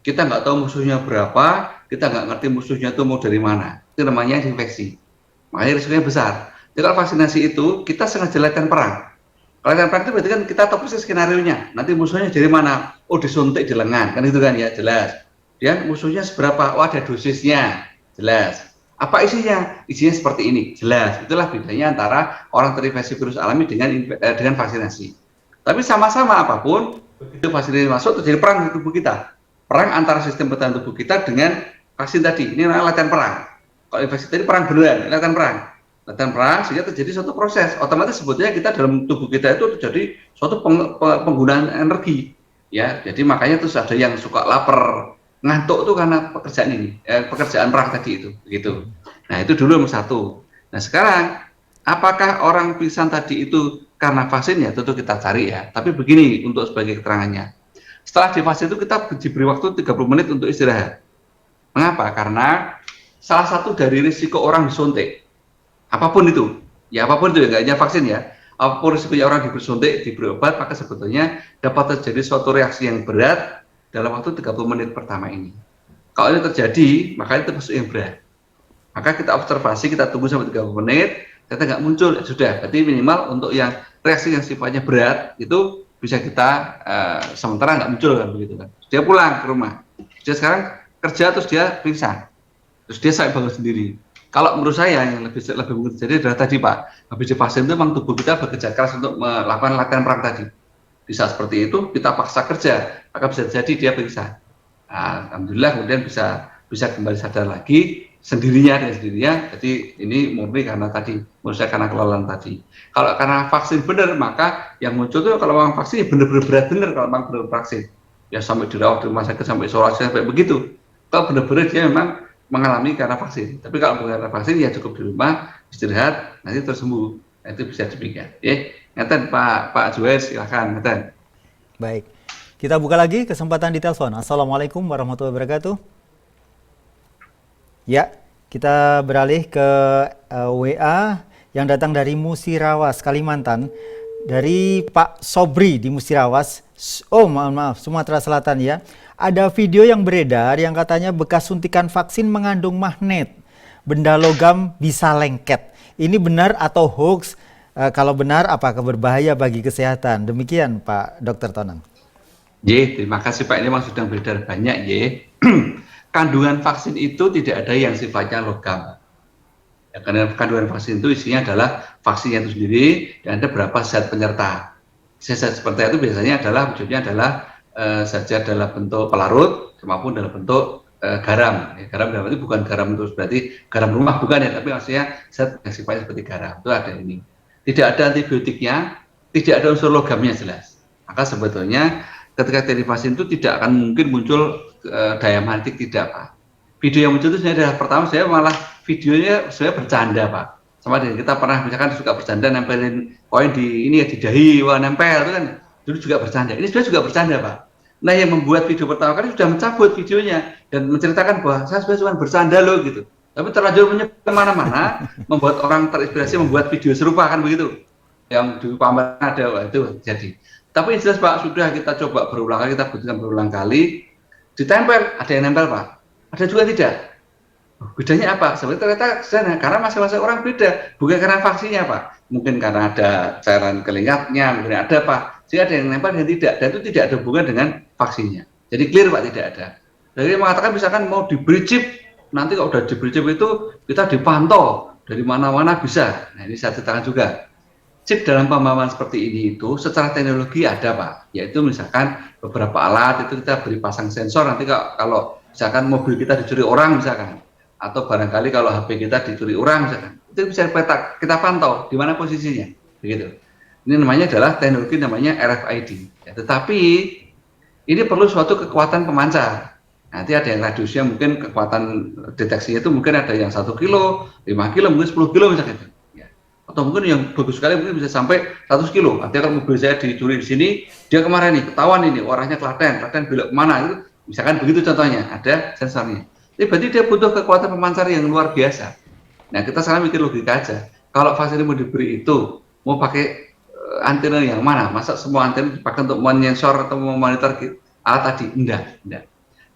Kita nggak tahu musuhnya berapa, kita nggak ngerti musuhnya itu mau dari mana. Itu namanya infeksi. Makanya risikonya besar. Jadi kalau vaksinasi itu kita sengaja latihan perang. Latihan perang itu berarti kan kita tahu persis skenario-nya. Nanti musuhnya dari mana? Oh disuntik di lengan, kan itu kan ya jelas. Dan musuhnya seberapa? Oh ada dosisnya, jelas. Apa isinya? Isinya seperti ini, jelas. Itulah bedanya antara orang terinfeksi virus alami dengan vaksinasi. Tapi sama-sama apapun, begitu vaksinasi masuk terjadi perang di tubuh kita. Perang antara sistem pertahanan tubuh kita dengan vaksin tadi. Ini namanya latihan perang. Kalau infeksi tadi perang beneran, latihan perang. Latihan perang sehingga terjadi suatu proses. Otomatis sebetulnya kita dalam tubuh kita itu terjadi suatu penggunaan energi. Ya, jadi makanya terus ada yang suka lapar, ngantuk tuh karena pekerjaan ini, pekerjaan perang tadi itu, begitu. Nah itu dulu nomor satu. Nah sekarang, apakah orang pingsan tadi itu karena vaksin ya? Tentu kita cari ya. Tapi begini untuk sebagai keterangannya. Setelah divaksin itu kita diberi waktu 30 menit untuk istirahat. Mengapa? Karena salah satu dari risiko orang disuntik, apapun itu, ya apapun itu ya, nggak hanya vaksin ya. Apapun risikonya orang disuntik, diberi obat, maka sebetulnya dapat terjadi suatu reaksi yang berat dalam waktu 30 menit pertama ini. Kalau ini terjadi, maka itu masuk yang berat. Maka kita observasi, kita tunggu sampai 30 menit, ternyata nggak muncul, ya sudah. Berarti minimal untuk yang reaksi yang sifatnya berat, itu bisa kita sementara nggak muncul kan begitu kan. Dia pulang ke rumah. Dia sekarang kerja terus dia pingsan. Terus dia sampai bangun sendiri. Kalau menurut saya yang lebih mungkin terjadi adalah tadi Pak, habis divaksin itu memang tubuh kita bekerja keras untuk melakukan latihan perang tadi. Di saat seperti itu kita paksa kerja, maka bisa jadi dia pingsan. Nah, alhamdulillah kemudian bisa kembali sadar lagi sendirinya dan sendirinya. Jadi ini murni karena tadi, menurut saya karena kelelahan tadi. Kalau karena vaksin benar, maka yang muncul tuh kalau memang vaksin ya benar-benar berat benar kalau memang benar vaksin. Ya sampai dirawat di rumah sakit, sampai isolasi, sampai begitu. Kalau benar-benar dia memang mengalami karena vaksin. Tapi kalau bukan karena vaksin ya cukup di rumah, istirahat, nanti tersembuh. Nah, itu bisa demikian. Ya, ngeten Pak Juwais, silakan ngeten. Baik, kita buka lagi kesempatan di telepon. Assalamualaikum warahmatullahi wabarakatuh. Ya, kita beralih ke WA yang datang dari Musirawas, Kalimantan. Dari Pak Sobri di Musirawas. Oh, maaf, Sumatera Selatan ya. Ada video yang beredar yang katanya bekas suntikan vaksin mengandung magnet. Benda logam bisa lengket. Ini benar atau hoax? Kalau benar, apakah berbahaya bagi kesehatan? Demikian Pak Dr. Tonang. Terima kasih Pak. Ini memang sudah beredar banyak Kandungan vaksin itu tidak ada yang sifatnya logam. Ya, karena kandungan vaksin itu isinya adalah vaksinnya itu sendiri dan ada beberapa zat penyerta. Zat seperti itu biasanya wujudnya adalah zat dalam bentuk pelarut maupun dalam bentuk garam. Ya, garam dalam itu bukan garam itu berarti garam rumah bukan ya, tapi maksudnya zat yang sifatnya seperti garam. Itu ada ini. Tidak ada antibiotiknya, tidak ada unsur logamnya jelas. Maka sebetulnya ketika vaksin itu tidak akan mungkin muncul daya magnetik, tidak Pak. Video yang muncul itu sebenarnya adalah pertama saya malah videonya saya bercanda Pak. Sama dengan kita pernah misalkan suka bercanda nempelin koin di ini ya di dahi, wah nempel itu kan dulu juga bercanda. Ini sebenarnya juga bercanda Pak. Nah yang membuat video pertama kali sudah mencabut videonya dan menceritakan bahwa saya sebenarnya cuma bercanda loh gitu. Tapi terlanjur menyebar kemana-mana, membuat orang terinspirasi membuat video serupa kan begitu. Yang di pameran ada itu jadi. Tapi yang jelas Pak sudah kita coba berulang kali, kita buktikan berulang kali. Ditempel, ada yang nempel Pak, ada juga tidak. Bedanya apa? Sebenarnya ternyata sana, karena masing-masing orang beda, bukan karena vaksinnya Pak. Mungkin karena ada cairan keringatnya, mungkin ada Pak. Sehingga ada yang nempel dan tidak, dan itu tidak ada hubungan dengan vaksinnya. Jadi clear Pak, tidak ada. Jadi mengatakan misalkan mau diberi chip, nanti kalau udah diberi chip itu kita dipantau dari mana-mana bisa. Nah ini saya ceritakan juga. Chip dalam pemahaman seperti ini itu secara teknologi ada Pak, yaitu misalkan beberapa alat itu kita beri pasang sensor, nanti kalau misalkan mobil kita dicuri orang misalkan, atau barangkali kalau HP kita dicuri orang misalkan, itu bisa kita pantau di mana posisinya, begitu. Ini namanya adalah teknologi namanya RFID. Ya, tetapi ini perlu suatu kekuatan pemancar. Nanti ada yang radiusnya mungkin kekuatan deteksinya itu mungkin ada yang 1 kilo, 5 kilo, mungkin 10 kilo misalkan. Atau mungkin yang bagus sekali mungkin bisa sampai 100 kilo. Artinya kalau mobil saya dicuri di sini, dia kemarin nih ketahuan ini orangnya Klaten belok kemana itu, misalkan begitu contohnya, ada sensornya. Jadi berarti dia butuh kekuatan pemancar yang luar biasa. Nah kita sekarang mikir logika aja. Kalau vaksin mau diberi itu, mau pakai antena yang mana? Masa semua antena dipakai untuk menyensor atau memonitor alat tadi? Enggak.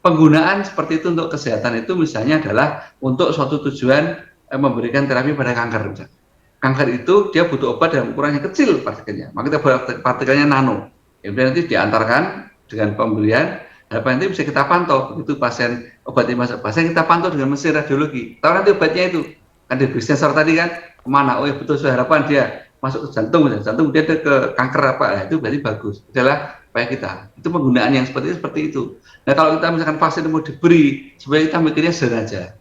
Penggunaan seperti itu untuk kesehatan itu misalnya adalah untuk suatu tujuan memberikan terapi pada kanker misalnya. Kanker itu dia butuh obat dalam ukuran yang kecil partikelnya, maka kita buat partikelnya nano. Kemudian nanti diantarkan dengan pembelian, harapan nanti bisa kita pantau. Begitu pasien obatnya masuk pasien, kita pantau dengan mesin radiologi. Tahu nanti obatnya itu, kan di sensor tadi kan kemana? Oh ya betul, sesuai harapan dia masuk ke jantung dia ada ke kanker apa? Nah, itu berarti bagus. Adalah upaya kita. Itu penggunaan yang seperti itu. Nah kalau kita misalkan vaksin mau diberi, supaya kita mikirnya sederhana.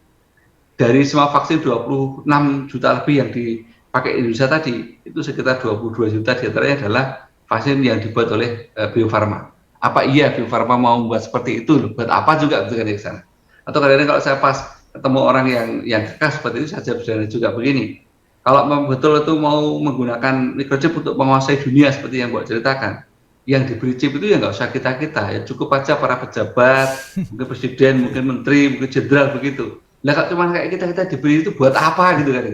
Dari semua vaksin 26 juta lebih yang dipakai Indonesia tadi, itu sekitar 22 juta diantaranya adalah vaksin yang dibuat oleh Bio Farma. Apa iya Bio Farma mau membuat seperti itu? Buat apa juga betul kan di sana? Atau kadang-kadang kalau saya pas ketemu orang yang kekas seperti itu saja juga begini. Kalau betul itu mau menggunakan microchip untuk menguasai dunia seperti yang Mbak ceritakan, yang diberi chip itu ya nggak usah kita ya cukup aja para pejabat, mungkin presiden, mungkin menteri, mungkin jenderal begitu. Lah kalau cuma kayak kita diberi itu buat apa gitu kan?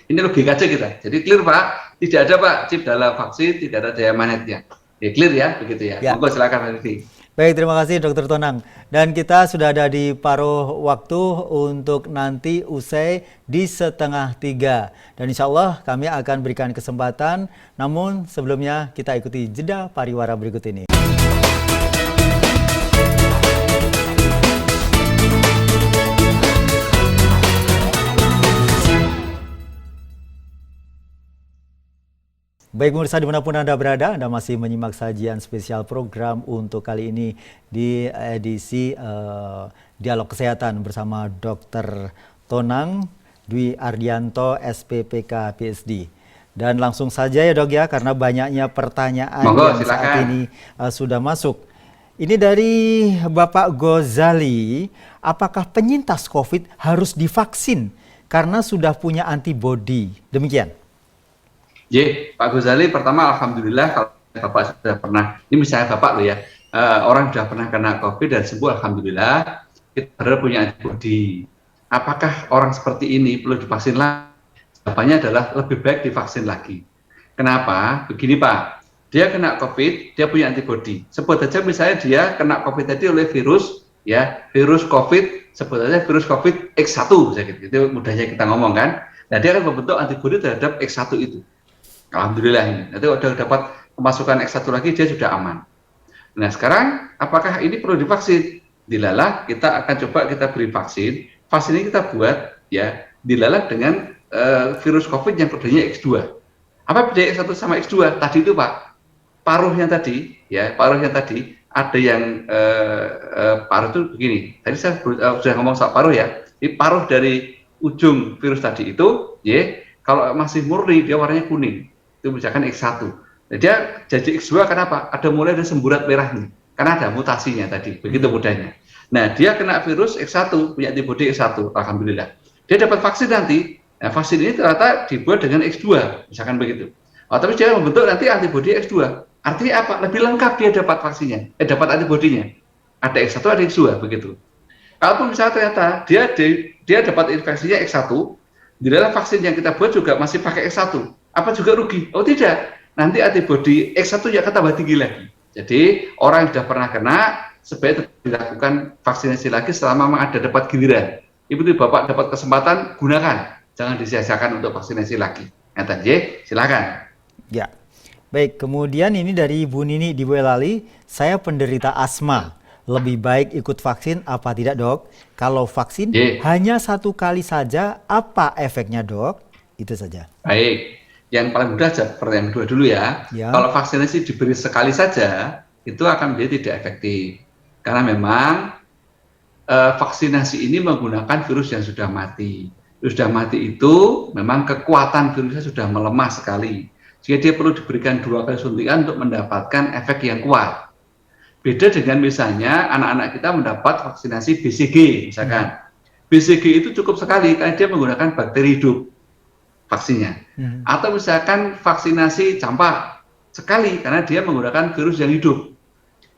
Ini logika aja kita. Jadi clear Pak, tidak ada Pak chip dalam vaksin, tidak ada daya magnetnya. Ya clear ya, begitu ya. Monggo silakan Pak Rifki. Baik, terima kasih Dr. Tonang. Dan kita sudah ada di paruh waktu untuk nanti usai di 2:30. Dan insya Allah kami akan berikan kesempatan. Namun sebelumnya kita ikuti jeda pariwara berikut ini. Baik pemirsa dimanapun Anda berada, Anda masih menyimak sajian spesial program untuk kali ini di edisi Dialog Kesehatan bersama Dr. Tonang Dwi Ardianto SPPK PhD. Dan langsung saja ya Dok ya, karena banyaknya pertanyaan Monggo, yang silakan. saat ini sudah masuk. Ini dari Bapak Gozali, apakah penyintas COVID harus divaksin karena sudah punya antibodi? Demikian. Pak Gozali, pertama alhamdulillah kalau Bapak sudah pernah, ini misalnya Bapak loh ya, orang sudah pernah kena COVID dan sembuh, alhamdulillah, kita baru punya antibodi. Apakah orang seperti ini perlu divaksin lagi? Jawabannya adalah lebih baik divaksin lagi. Kenapa? Begini Pak, dia kena COVID, dia punya antibodi. Sebut saja misalnya dia kena COVID tadi oleh virus, ya, virus COVID, sebut saja virus COVID X1, itu mudahnya kita ngomong kan. Nah dia akan membentuk antibodi terhadap X1 itu. Alhamdulillah ini. Nanti udah dapat kemasukan X1 lagi, dia sudah aman. Nah sekarang, apakah ini perlu divaksin? Dilalah, kita akan coba kita beri vaksin. Vaksin ini kita buat, ya, dilalah dengan virus COVID yang kodenya X2. Apa beda X1 sama X2? Tadi itu Pak, paruhnya tadi, ya, paruhnya tadi ada yang paruh itu begini. Tadi saya sudah ngomong soal paruh ya. Ini paruh dari ujung virus tadi itu, ya, kalau masih murni dia warnanya kuning. Itu misalkan X1. Nah, dia jadi X2 kenapa? Ada mulai ada semburat merahnya. Karena ada mutasinya tadi. Begitu mudahnya. Nah, dia kena virus X1, punya antibodi X1, alhamdulillah. Dia dapat vaksin nanti. Nah, vaksin ini ternyata dibuat dengan X2, misalkan begitu. Oh, tapi dia membentuk nanti antibodi X2. Artinya apa? Lebih lengkap dia dapat vaksinnya, dapat antibodinya. Ada X1, ada X2, begitu. Kalaupun misalnya ternyata dia dapat infeksinya X1, di dalam vaksin yang kita buat juga masih pakai X1, apa juga rugi? Oh tidak, nanti antibodi X1 ya akan tambah tinggi lagi. Jadi orang yang sudah pernah kena, sebaiknya dilakukan vaksinasi lagi selama ada dapat giliran. Ibu Bapak dapat kesempatan, gunakan. Jangan disia-siakan untuk vaksinasi lagi. Ngeten, silakan. Ya, baik. Kemudian ini dari Bu Nini di Boyolali, saya penderita asma. Lebih baik ikut vaksin apa tidak Dok? Kalau vaksin hanya 1 kali saja, apa efeknya Dok? Itu saja. Baik, yang paling mudah pertanyaan kedua dulu ya. Kalau vaksinasi diberi sekali saja, itu akan menjadi tidak efektif. Karena memang vaksinasi ini menggunakan virus yang sudah mati. Sudah mati itu memang kekuatan virusnya sudah melemah sekali. Jika dia perlu diberikan 2 kali suntikan untuk mendapatkan efek yang kuat. Beda dengan misalnya anak-anak kita mendapat vaksinasi BCG misalkan. BCG itu cukup sekali karena dia menggunakan bakteri hidup vaksinnya. Atau misalkan vaksinasi campak sekali karena dia menggunakan virus yang hidup.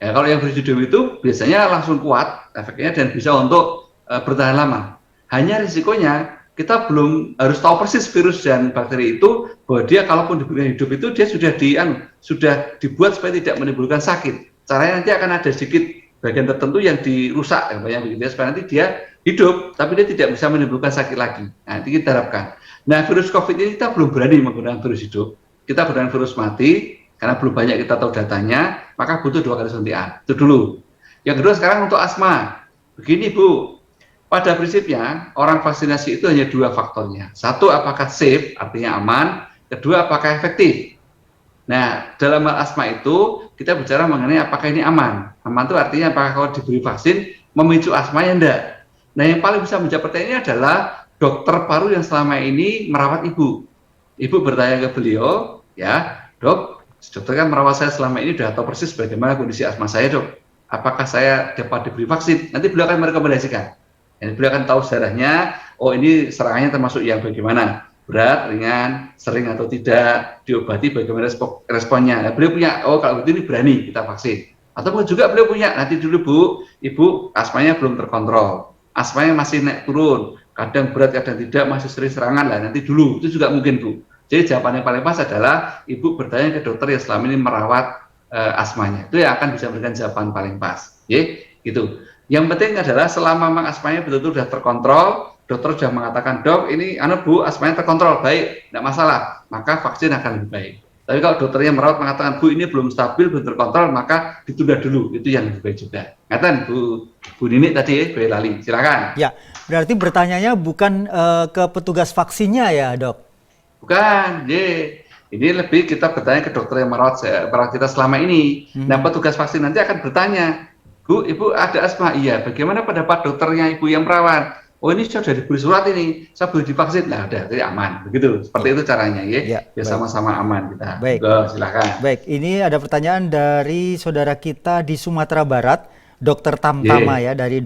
Ya, kalau yang virus hidup itu biasanya langsung kuat efeknya dan bisa untuk bertahan lama. Hanya risikonya kita belum harus tahu persis virus dan bakteri itu bahwa dia kalaupun diberikan hidup itu dia sudah dibuat supaya tidak menimbulkan sakit. Caranya nanti akan ada sedikit bagian tertentu yang dirusak, yang begitu supaya nanti dia hidup tapi dia tidak bisa menimbulkan sakit lagi. Nah, itu kita harapkan. Nah, virus COVID ini kita belum berani menggunakan virus hidup. Kita menggunakan virus mati karena belum banyak kita tahu datanya, maka butuh 2 kali suntikan. Itu dulu. Yang kedua sekarang untuk asma. Begini Bu. Pada prinsipnya, orang vaksinasi itu hanya 2 faktornya. Satu, apakah safe, artinya aman. Kedua, apakah efektif. Nah, dalam hal asma itu, kita bicara mengenai apakah ini aman. Aman itu artinya apakah kalau diberi vaksin, memicu asma ya enggak. Nah, yang paling bisa menjawab pertanyaan ini adalah dokter paru yang selama ini merawat ibu. Ibu bertanya ke beliau, ya, Dok, dokter kan merawat saya selama ini, sudah tahu persis bagaimana kondisi asma saya, Dok. Apakah saya dapat diberi vaksin? Nanti beliau akan merekomendasikan. Beliau akan tahu sejarahnya, oh ini serangannya termasuk yang bagaimana, berat, ringan, sering atau tidak, diobati bagaimana responnya. Nah, beliau punya, oh kalau begitu ini berani kita vaksin. Atau juga beliau punya, nanti dulu Bu, Ibu asmanya belum terkontrol, asmanya masih naik turun, kadang berat, kadang tidak, masih sering serangan lah, nanti dulu, itu juga mungkin Bu. Jadi jawabannya paling pas adalah Ibu bertanya ke dokter yang selama ini merawat asmanya, itu yang akan bisa memberikan jawaban paling pas. Gitu. Yang penting adalah selama memang asmanya betul-betul sudah terkontrol, dokter sudah mengatakan, Dok, ini Bu, asmanya terkontrol, baik, tidak masalah, maka vaksin akan lebih baik. Tapi kalau dokternya merawat mengatakan, Bu, ini belum stabil, belum terkontrol, maka ditunda dulu, itu yang lebih baik juga. Ngaten Bu Nini tadi, Boyolali, silakan. Ya, berarti bertanyanya bukan ke petugas vaksinnya ya, Dok? Bukan, ini lebih kita bertanya ke dokter yang merawat kita selama ini. Nah, petugas vaksin nanti akan bertanya, Bu, Ibu ada asma? Iya. Bagaimana pendapat dokternya Ibu yang merawat? oh ini sudah diberi surat ini, saya boleh divaksin, nah udah, jadi aman, begitu, seperti itu caranya ya, Ya, biar baik. sama-sama aman kita. Baik. Silakan. Baik, ini ada pertanyaan dari saudara kita di Sumatera Barat, Dokter Tamtama ya, dari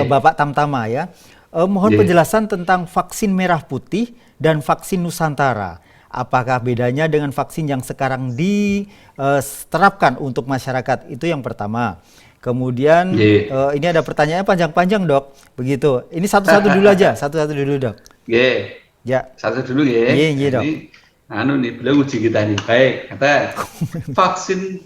Bapak Tamtama ya. Mohon penjelasan tentang vaksin merah putih dan vaksin Nusantara. Apakah bedanya dengan vaksin yang sekarang diterapkan untuk masyarakat? Itu yang pertama. Kemudian ini ada pertanyaan panjang-panjang, Dok. Begitu. Ini satu-satu dulu aja, satu-satu dulu, Dok. Ya. Satu dulu ya. Dok. Ini beliau uji kita nih. Baik, kata vaksin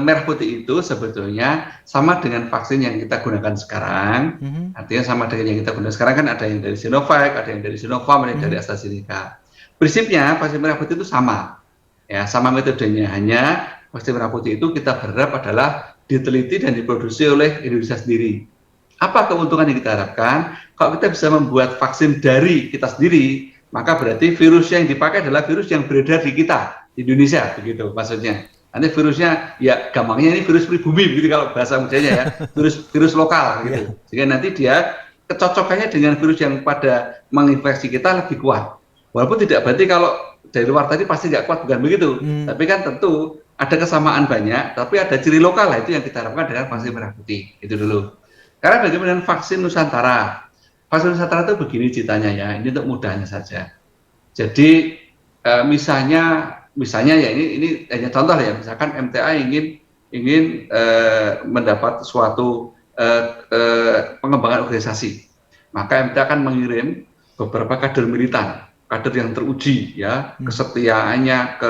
merah putih itu sebetulnya sama dengan vaksin yang kita gunakan sekarang. Artinya sama dengan yang kita gunakan sekarang, kan ada yang dari Sinovac, ada yang dari Sinopharm, ada yang dari AstraZeneca. Prinsipnya vaksin merah putih itu sama. Ya, sama metodenya, hanya vaksin merah putih itu kita berharap adalah diteliti dan diproduksi oleh Indonesia sendiri. Apa keuntungan yang kita harapkan? Kalau kita bisa membuat vaksin dari kita sendiri, maka berarti virus yang dipakai adalah virus yang beredar di kita, di Indonesia, begitu maksudnya. Nanti virusnya, ya gampangnya ini virus pribumi, begitu kalau bahasa mudanya ya, virus lokal, gitu. Sehingga nanti dia kecocokannya dengan virus yang pada menginfeksi kita lebih kuat. Walaupun tidak berarti kalau dari luar tadi pasti nggak kuat, bukan begitu. Tapi kan tentu ada kesamaan banyak, tapi ada ciri lokal lah, itu yang kita harapkan dengan vaksin merah putih. Itu dulu. Karena bagaimana dengan vaksin Nusantara? Vaksin Nusantara itu begini ceritanya ya, ini untuk mudahnya saja. Jadi misalnya ya ini hanya contoh ya, misalkan MTA ingin mendapat suatu pengembangan organisasi, maka MTA akan mengirim beberapa kader militan, kader yang teruji ya, kesetiaannya,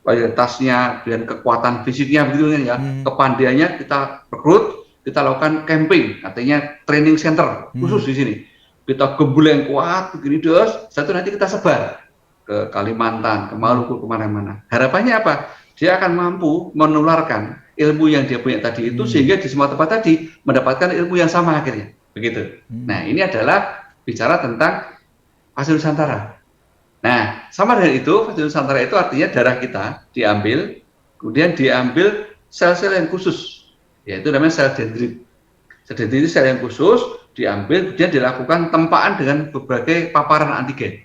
loyalitasnya, dan kekuatan fisiknya begitu ya, kepandaiannya kita rekrut, kita lakukan camping, artinya training center khusus di sini. Kita gembleng kuat begini satu nanti kita sebar ke Kalimantan, ke Maluku, kemana-mana. Harapannya apa? Dia akan mampu menularkan ilmu yang dia punya tadi itu, sehingga di semua tempat tadi mendapatkan ilmu yang sama akhirnya. Begitu. Nah, ini adalah bicara tentang vaksin Nusantara. Nah, sama dengan itu, vaksin Nusantara itu artinya darah kita diambil, kemudian diambil sel-sel yang khusus, yaitu namanya sel dendrit. Sel dendrit itu sel yang khusus, diambil, kemudian dilakukan tempaan dengan berbagai paparan antigen.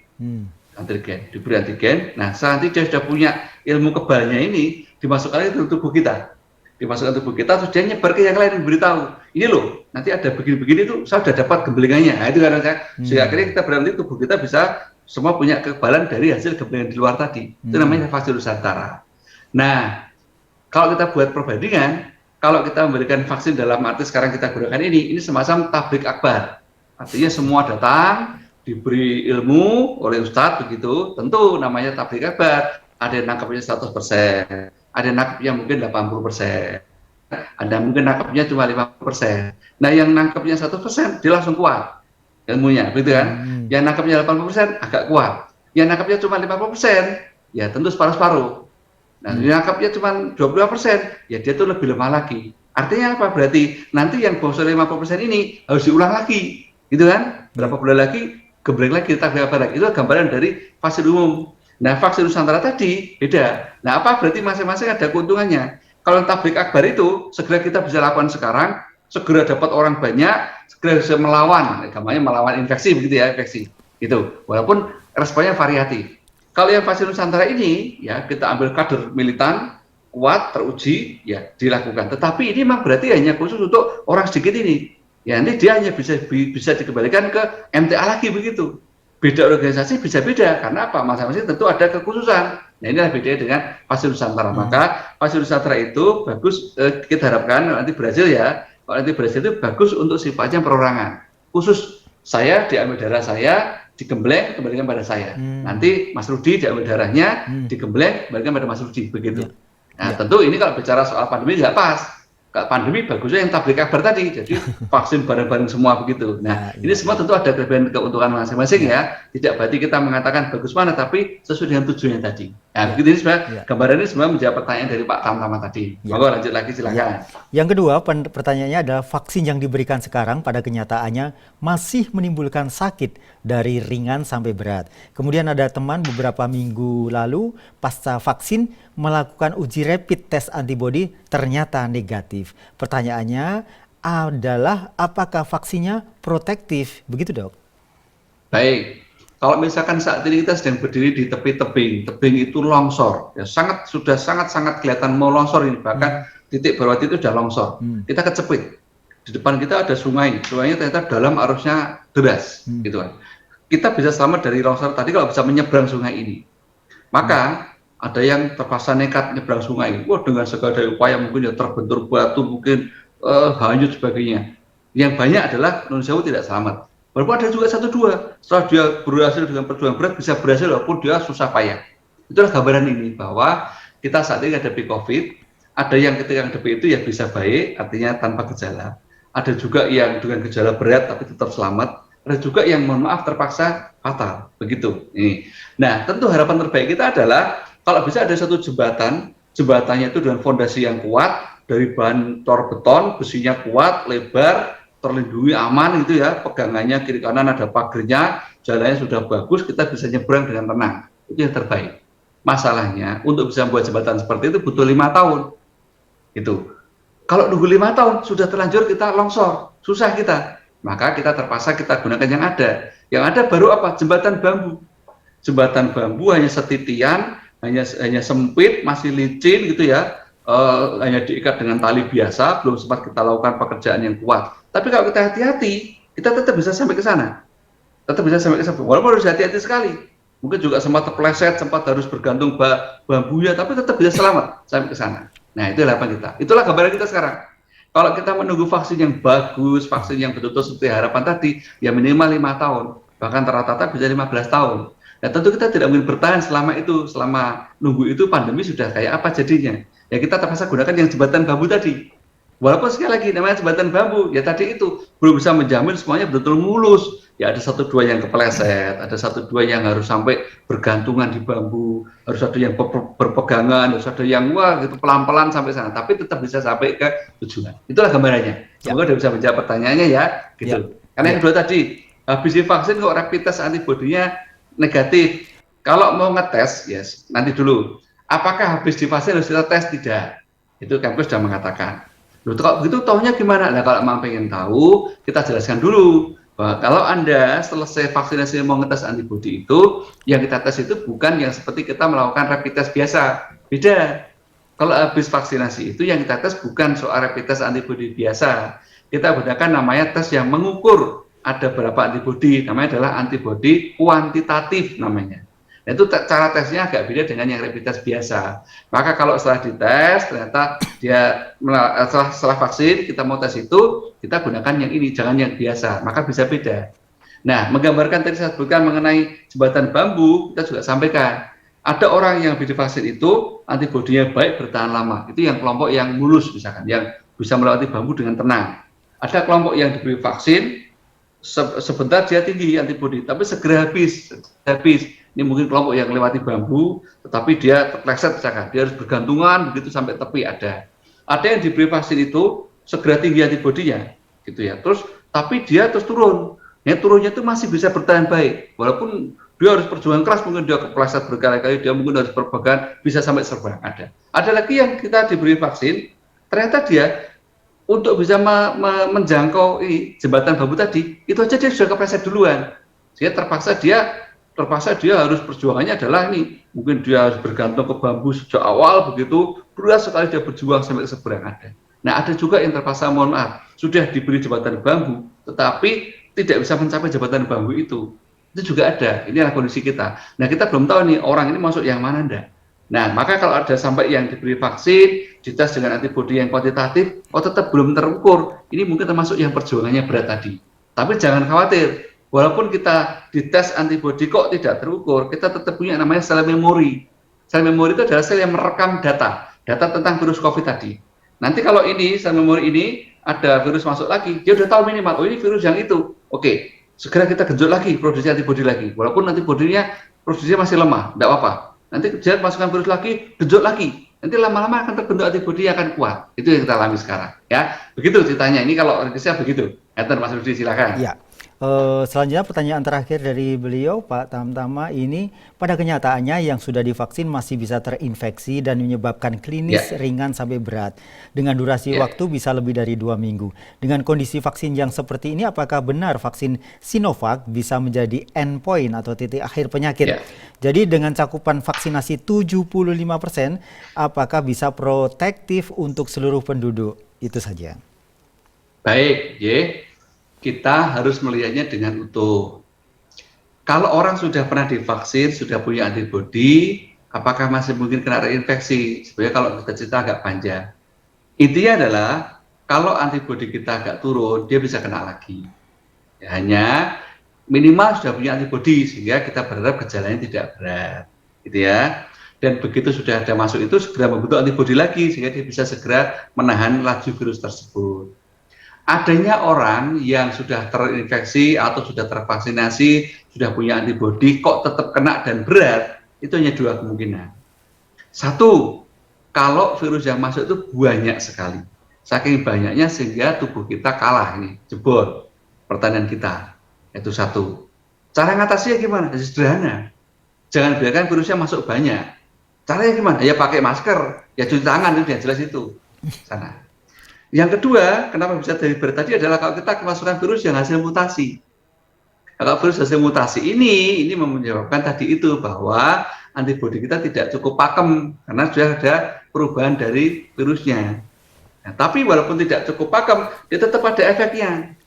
Diberi antigen. Nah, saat nanti dia sudah punya ilmu kebalnya ini, dimasukkan ke tubuh kita. Dimasukkan tubuh kita, terus dia nyebar ke yang lain, memberitahu, ini loh, nanti ada begini-begini tuh, saya sudah dapat gemblengannya. Nah, itu karena sehingga akhirnya kita berarti tubuh kita bisa semua punya kekebalan dari hasil gemblengan di luar tadi. Itu namanya vaksin Nusantara. Nah, kalau kita buat perbandingan, kalau kita memberikan vaksin dalam arti sekarang kita gunakan ini semacam tablik akbar. Artinya semua datang, diberi ilmu oleh Ustadz begitu, tentu namanya tablik akbar. Ada yang nangkapnya 100%, ada yang nangkapnya mungkin 80%, ada mungkin nangkapnya cuma 50%. Nah, yang nangkapnya 100% dia langsung kuat ilmunya, begitu kan? Yang nangkapnya 80% agak kuat. Yang nangkapnya cuma 50%, ya tentu separuh-separuh. Nah, yang nangkapnya cuma 25%, ya dia tuh lebih lemah lagi. Artinya apa? Berarti nanti yang bosor 50% ini harus diulang lagi, gitu kan? Berapa bulan lagi, geblek lagi, tablik akbar lagi. Itu gambaran dari vaksin umum. Nah, vaksin Nusantara tadi beda. Nah, apa berarti masing-masing ada keuntungannya? Kalau tablik akbar itu segera kita bisa lakukan sekarang, segera dapat orang banyak, segera bisa melawan, namanya melawan infeksi begitu ya, infeksi. Gitu. Walaupun responnya variatif. Kalau yang vaksin Nusantara ini, ya kita ambil kader militan, kuat, teruji, ya dilakukan. Tetapi ini memang berarti hanya khusus untuk orang sedikit ini. Ya nanti dia hanya bisa dikembalikan ke MTA lagi begitu. Beda organisasi bisa beda, karena apa? Masing-masing tentu ada kekhususan. Nah, inilah bedanya dengan vaksin Nusantara. Maka vaksin Nusantara itu bagus, kita harapkan nanti berhasil ya. Kalau nanti berhasil itu bagus untuk sifatnya perorangan. Khusus saya diambil darah saya, digembleng, kembalikan pada saya. Nanti Mas Rudi diambil darahnya, digembleng, kembalikan pada Mas Rudi, begitu. Nah, tentu ini kalau bicara soal pandemi nggak pas. Kalau pandemi bagusnya yang tablik akbar tadi, jadi vaksin bareng-bareng semua begitu. Nah, ini semua tentu ada kelebihan keuntungan masing-masing ya. Tidak berarti kita mengatakan bagus mana, tapi sesuai dengan tujuannya tadi. Nah, begitu ini sebenarnya gambaran ini sebenarnya menjawab pertanyaan dari Pak Tamtama tadi. Monggo lanjut lagi silakan. Yang kedua, pertanyaannya adalah vaksin yang diberikan sekarang pada kenyataannya masih menimbulkan sakit dari ringan sampai berat. Kemudian ada teman beberapa minggu lalu pasca vaksin melakukan uji rapid test antibody ternyata negatif. Pertanyaannya, adalah apakah vaksinnya protektif, begitu dok? Baik, kalau misalkan saat ini kita sedang berdiri di tepi tebing, tebing itu longsor, ya sudah sangat kelihatan mau longsor ini, bahkan titik bawah itu sudah longsor. Kita kecepit, di depan kita ada sungai, sungainya ternyata dalam arusnya deras, gitu kan. Kita bisa selamat dari longsor tadi kalau bisa menyeberang sungai ini. Maka ada yang terpaksa nekat nyebrang sungai, wah dengan segala upaya mungkin ya terbentur batu, mungkin hanyut sebagainya. Yang banyak adalah non-Jawa tidak selamat. Walaupun ada juga satu dua, setelah dia berhasil dengan perjuangan berat, bisa berhasil walaupun dia susah payah. Itulah gambaran ini, bahwa kita saat ini hadapi COVID, ada yang ketika hadapi itu ya bisa baik, artinya tanpa gejala. Ada juga yang dengan gejala berat tapi tetap selamat. Ada juga yang mohon maaf terpaksa fatal, begitu. Ini. Nah, tentu harapan terbaik kita adalah kalau bisa ada satu jembatan, jembatannya itu dengan fondasi yang kuat, dari bahan tor beton, besinya kuat, lebar, terlindungi aman gitu ya, pegangannya kiri kanan ada pagernya, jalannya sudah bagus, kita bisa nyebrang dengan tenang. Itu yang terbaik. Masalahnya untuk bisa membuat jembatan seperti itu butuh 5 tahun. Gitu. Kalau nunggu 5 tahun sudah terlanjur kita longsor, susah kita. Maka kita terpaksa kita gunakan yang ada. Yang ada baru apa? Jembatan bambu. Jembatan bambu hanya setitian, hanya sempit, masih licin gitu ya. Hanya diikat dengan tali biasa, belum sempat kita lakukan pekerjaan yang kuat. Tapi kalau kita hati-hati, kita tetap bisa sampai ke sana. Tetap bisa sampai ke sana. Walaupun harus hati-hati sekali. Mungkin juga sempat terpleset, sempat harus bergantung bambunya, tapi tetap bisa selamat sampai ke sana. Nah, itu harapan kita. Itulah gambaran kita sekarang. Kalau kita menunggu vaksin yang bagus, vaksin yang betul-betul seperti harapan tadi, ya minimal 5 tahun. Bahkan rata-rata bisa 15 tahun. Nah, tentu kita tidak mungkin bertahan selama itu. Selama nunggu itu pandemi sudah kayak apa jadinya. Ya kita terpaksa gunakan yang jembatan bambu tadi. Walaupun sekali lagi namanya jembatan bambu, ya tadi itu belum bisa menjamin semuanya betul-betul mulus. Ya ada 1-2 yang kepleset, ada 1-2 yang harus sampai bergantungan di bambu, harus ada yang berpegangan, harus ada yang wah gitu pelan-pelan sampai sana, tapi tetap bisa sampai ke tujuan. Itulah gambarannya. Semoga udah bisa menjawab pertanyaannya ya, gitu. Karena yang kedua tadi, habis divaksin kok rapid test antibodinya negatif. Kalau mau ngetes, yes, nanti dulu. Apakah habis divaksin harus kita tes? Tidak. Itu kampus sudah mengatakan. Loh, kalau begitu taunya gimana? Nah, kalau memang pengen tahu, kita jelaskan dulu. Bahwa kalau Anda selesai vaksinasi mau ngetes antibodi itu, yang kita tes itu bukan yang seperti kita melakukan rapid test biasa. Beda. Kalau habis vaksinasi itu yang kita tes bukan soal rapid test antibodi biasa. Kita gunakan namanya tes yang mengukur ada berapa antibodi. Namanya adalah antibodi kuantitatif namanya. Nah, itu cara tesnya agak beda dengan yang rapid test biasa. Maka kalau setelah dites, ternyata dia setelah vaksin, kita mau tes itu, kita gunakan yang ini, jangan yang biasa. Maka bisa beda. Nah, menggambarkan tadi saya sebutkan mengenai jembatan bambu, kita juga sampaikan. Ada orang yang habis divaksin itu, antibodinya baik bertahan lama. Itu yang kelompok yang mulus misalkan, yang bisa melewati bambu dengan tenang. Ada kelompok yang diberi vaksin, sebentar dia tinggi antibodi, tapi segera habis. Ini mungkin kelompok yang lewati bambu, tetapi dia terpleset misalkan, dia harus bergantungan begitu sampai tepi ada. Ada yang diberi vaksin itu segera tinggi antibodinya, gitu ya. Terus tapi dia terus turun. Ya turunnya itu masih bisa bertahan baik, walaupun dia harus perjuangan keras, mungkin dia kepleset berkali-kali, dia mungkin harus berpegang, bisa sampai serba ada. Ada lagi yang kita diberi vaksin, ternyata dia untuk bisa menjangkau jembatan bambu tadi, itu aja dia sudah kepleset duluan. Sehingga terpaksa dia harus perjuangannya adalah ini, mungkin dia harus bergantung ke bambu sejak awal begitu, berulang sekali dia berjuang sampai ke seberang ada. Nah, ada juga yang terpaksa mohon maaf, sudah diberi jembatan bambu, tetapi tidak bisa mencapai jembatan bambu itu. Itu juga ada, ini adalah kondisi kita. Nah, kita belum tahu nih, orang ini masuk yang mana enggak. Nah, maka kalau ada sampai yang diberi vaksin, dites dengan antibodi yang kuantitatif, tetap belum terukur, ini mungkin termasuk yang perjuangannya berat tadi. Tapi jangan khawatir, walaupun kita dites antibodi kok tidak terukur, kita tetap punya namanya sel memori. Sel memori itu adalah sel yang merekam data tentang virus COVID tadi. Nanti kalau ini, sel memori ini, ada virus masuk lagi, dia udah tahu minimal, oh ini virus yang itu. Oke, segera kita genjot lagi, produksi antibodi lagi. Walaupun antibodinya produksinya masih lemah, tidak apa-apa. Nanti dia masukkan virus lagi, genjot lagi. Nanti lama-lama akan terbentuk antibodi yang akan kuat. Itu yang kita alami sekarang. Ya, begitu ceritanya. Ini kalau risetnya begitu. Mas Rudi, silakan. Ya. Selanjutnya pertanyaan terakhir dari beliau, Pak Tamtama, ini pada kenyataannya yang sudah divaksin masih bisa terinfeksi dan menyebabkan klinis ringan sampai berat. Dengan durasi waktu bisa lebih dari 2 minggu. Dengan kondisi vaksin yang seperti ini, apakah benar vaksin Sinovac bisa menjadi endpoint atau titik akhir penyakit? Jadi dengan cakupan vaksinasi 75%, apakah bisa protektif untuk seluruh penduduk? Itu saja. Baik, kita harus melihatnya dengan utuh. Kalau orang sudah pernah divaksin, sudah punya antibodi, apakah masih mungkin kena reinfeksi? Sebenarnya kalau kita cerita agak panjang. Intinya adalah kalau antibodi kita agak turun, dia bisa kena lagi. Ya, hanya minimal sudah punya antibodi sehingga kita berharap gejalanya tidak berat, gitu ya. Dan begitu sudah ada masuk itu segera membentuk antibodi lagi sehingga dia bisa segera menahan laju virus tersebut. Adanya orang yang sudah terinfeksi atau sudah tervaksinasi, sudah punya antibodi, kok tetap kena dan berat, itu hanya 2 kemungkinan. Satu, kalau virus yang masuk itu banyak sekali. Saking banyaknya sehingga tubuh kita kalah, ini jebol pertahanan kita. Itu satu. Cara ngatasinya gimana? Sederhana. Jangan biarkan virusnya masuk banyak. Caranya gimana? Ya pakai masker, ya cuci tangan, itu yang jelas itu. Sana. Yang kedua, kenapa bisa dari berat tadi adalah kalau kita kemasukan virus yang hasil mutasi. Kalau virus hasil mutasi ini menyebabkan tadi itu bahwa antibodi kita tidak cukup pakem karena sudah ada perubahan dari virusnya. Nah, tapi walaupun tidak cukup pakem, dia tetap ada efeknya.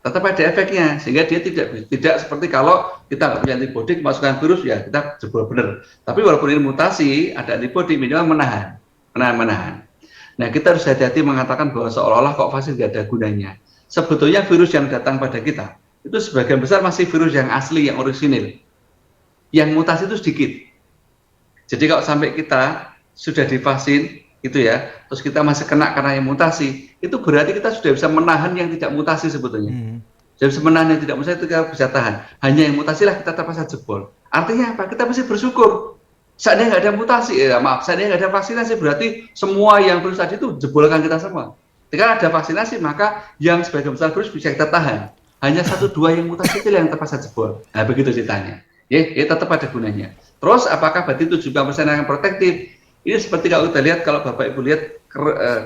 Tetap ada efeknya sehingga dia tidak seperti kalau kita nggak punya antibodi kemasukan virus ya kita jebol benar. Tapi walaupun ini mutasi, ada antibodi minimal menahan. Nah, kita harus hati-hati mengatakan bahwa seolah-olah kok vaksin tidak ada gunanya. Sebetulnya virus yang datang pada kita, itu sebagian besar masih virus yang asli, yang orisinil. Yang mutasi itu sedikit. Jadi kalau sampai kita sudah divaksin, gitu ya, terus kita masih kena karena yang mutasi, itu berarti kita sudah bisa menahan yang tidak mutasi sebetulnya. Sudah bisa menahan yang tidak mutasi, itu kita bisa tahan. Hanya yang mutasi lah kita terpaksa jebol. Artinya apa? Kita mesti bersyukur. Seandainya nggak ada mutasi, seandainya nggak ada vaksinasi, berarti semua yang virus tadi itu jebolkan kita semua. Ketika ada vaksinasi, maka yang sebagian besar virus bisa kita tahan. Hanya 1-2 yang mutasi itu yang terpaksa jebol. Nah, begitu ceritanya. Ya, tetap ada gunanya. Terus, apakah berarti 70% yang protektif? Ini seperti kalau kita lihat, kalau Bapak Ibu lihat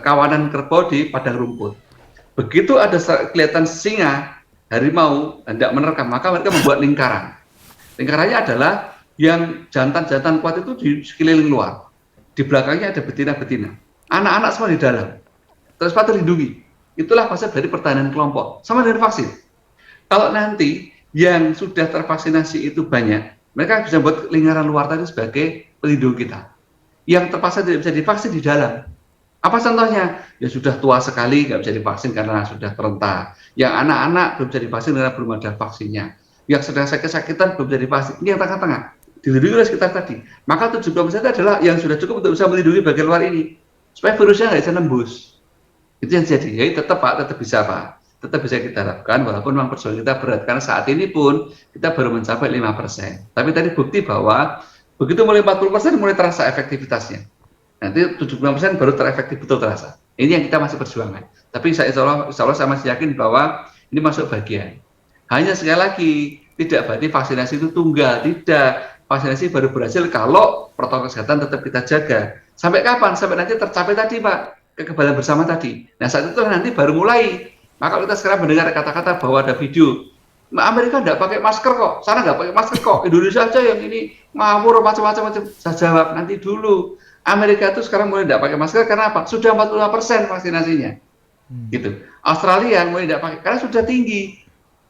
kawanan kerbau di padang rumput. Begitu ada kelihatan singa, harimau, hendak menerkam, maka mereka membuat lingkaran. Lingkarannya adalah yang jantan-jantan kuat itu di sekeliling luar. Di belakangnya ada betina-betina. Anak-anak semua di dalam. Terus terlindungi. Itulah konsep dari pertahanan kelompok. Sama dengan vaksin. Kalau nanti yang sudah tervaksinasi itu banyak, mereka bisa buat lingkaran luar tadi sebagai pelindung kita. Yang terpaksa tidak bisa divaksin di dalam. Apa contohnya? Ya sudah tua sekali, nggak bisa divaksin karena sudah terenta. Yang anak-anak belum bisa divaksin karena belum ada vaksinnya. Yang sedang sakit-sakitan belum bisa divaksin. Ini yang tengah-tengah. Dilindungi oleh sekitar tadi. Maka 70% adalah yang sudah cukup untuk bisa melindungi bagian luar ini. Supaya virusnya nggak bisa nembus. Itu yang jadi. Jadi tetap Pak, tetap bisa Pak. Tetap bisa kita lakukan walaupun memang persoalan kita berat. Karena saat ini pun kita baru mencapai 5%. Tapi tadi bukti bahwa begitu mulai 40% mulai terasa efektivitasnya. Nanti 75% baru terefektif betul terasa. Ini yang kita masih perjuangan. Tapi insya Allah saya masih yakin bahwa ini masuk bagian. Hanya sekali lagi, tidak berarti vaksinasi itu tunggal. Tidak. Vaksinasi baru berhasil kalau protokol kesehatan tetap kita jaga. Sampai kapan? Sampai nanti tercapai tadi Pak, kekebalan bersama tadi. Nah saat itu nanti baru mulai. Maka kita sekarang mendengar kata-kata bahwa ada video. Amerika tidak pakai masker kok, sana nggak pakai masker kok. Indonesia aja yang ini ngawur macam-macam. Saya jawab nanti dulu. Amerika itu sekarang mulai tidak pakai masker karena apa? Sudah 45% vaksinasinya. Gitu. Australia mulai tidak pakai karena sudah tinggi.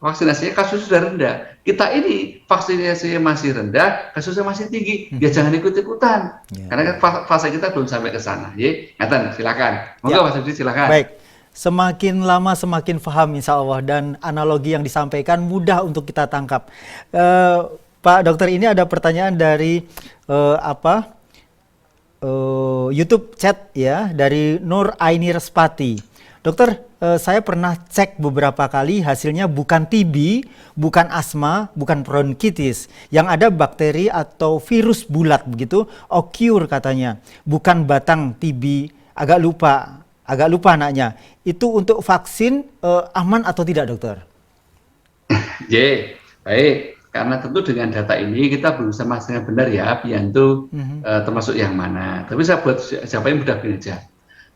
Vaksinasinya kasus sudah rendah. Kita ini vaksinasinya masih rendah, kasusnya masih tinggi. Ya jangan ikut-ikutan. Karena fase kita belum sampai ke sana. Ngatan, silakan. Monggo Mas Budi silakan. Baik. Semakin lama semakin paham insya Allah dan analogi yang disampaikan mudah untuk kita tangkap. Pak Dokter, ini ada pertanyaan dari YouTube chat ya dari Nur Aini Respati. Dokter, saya pernah cek beberapa kali hasilnya bukan TB, bukan asma, bukan bronkitis. Yang ada bakteri atau virus bulat begitu, occur katanya. Bukan batang TB, agak lupa anaknya. Itu untuk vaksin aman atau tidak dokter? J, baik. Karena tentu dengan data ini kita belum bisa memastikan benar ya, pian itu termasuk yang mana. Tapi saya buat siapa yang mudah begini aja.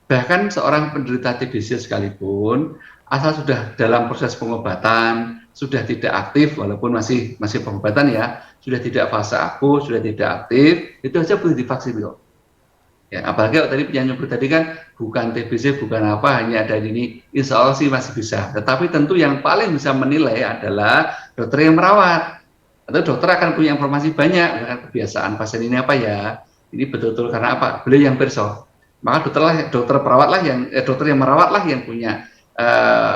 Bahkan seorang penderita TBC sekalipun, asal sudah dalam proses pengobatan, sudah tidak aktif, walaupun masih pengobatan ya, sudah tidak fase akut, sudah tidak aktif, itu aja boleh divaksin kok. Ya, apalagi kalau tadi penyebut tadi kan bukan TBC, bukan apa, hanya ada ini, insya Allah sih masih bisa. Tetapi tentu yang paling bisa menilai adalah dokter yang merawat. Atau dokter akan punya informasi banyak, dengan kebiasaan pasien ini apa ya, ini betul-betul karena apa, beliau yang perso. Maka dokter yang merawatlah yang punya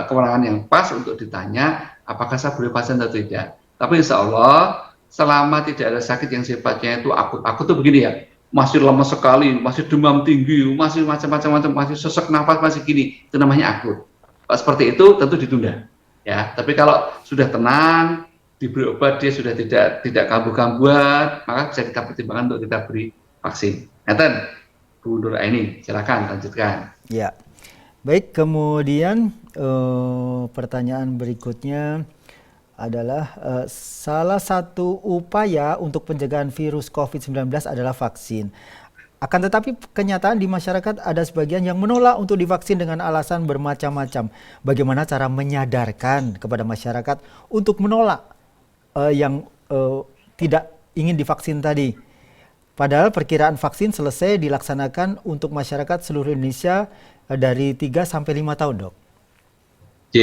kewenangan yang pas untuk ditanya apakah saya boleh pasien atau tidak. Tapi insya Allah selama tidak ada sakit yang sifatnya itu akut tuh begini ya, masih lemas sekali, masih demam tinggi, masih macam-macam, masih sesak nafas, masih gini, itu namanya akut. Kalau seperti itu tentu ditunda ya. Tapi kalau sudah tenang, diberi obat, dia sudah tidak kambuh-kambuhan, maka bisa kita pertimbangkan untuk kita beri vaksin. Ngeten, Bu Nur Aini, silakan lanjutkan. Ya, baik. Kemudian pertanyaan berikutnya adalah salah satu upaya untuk pencegahan virus COVID-19 adalah vaksin. Akan tetapi kenyataan di masyarakat ada sebagian yang menolak untuk divaksin dengan alasan bermacam-macam. Bagaimana cara menyadarkan kepada masyarakat untuk menolak yang tidak ingin divaksin tadi? Padahal perkiraan vaksin selesai dilaksanakan untuk masyarakat seluruh Indonesia dari 3 sampai 5 tahun, Dok. J,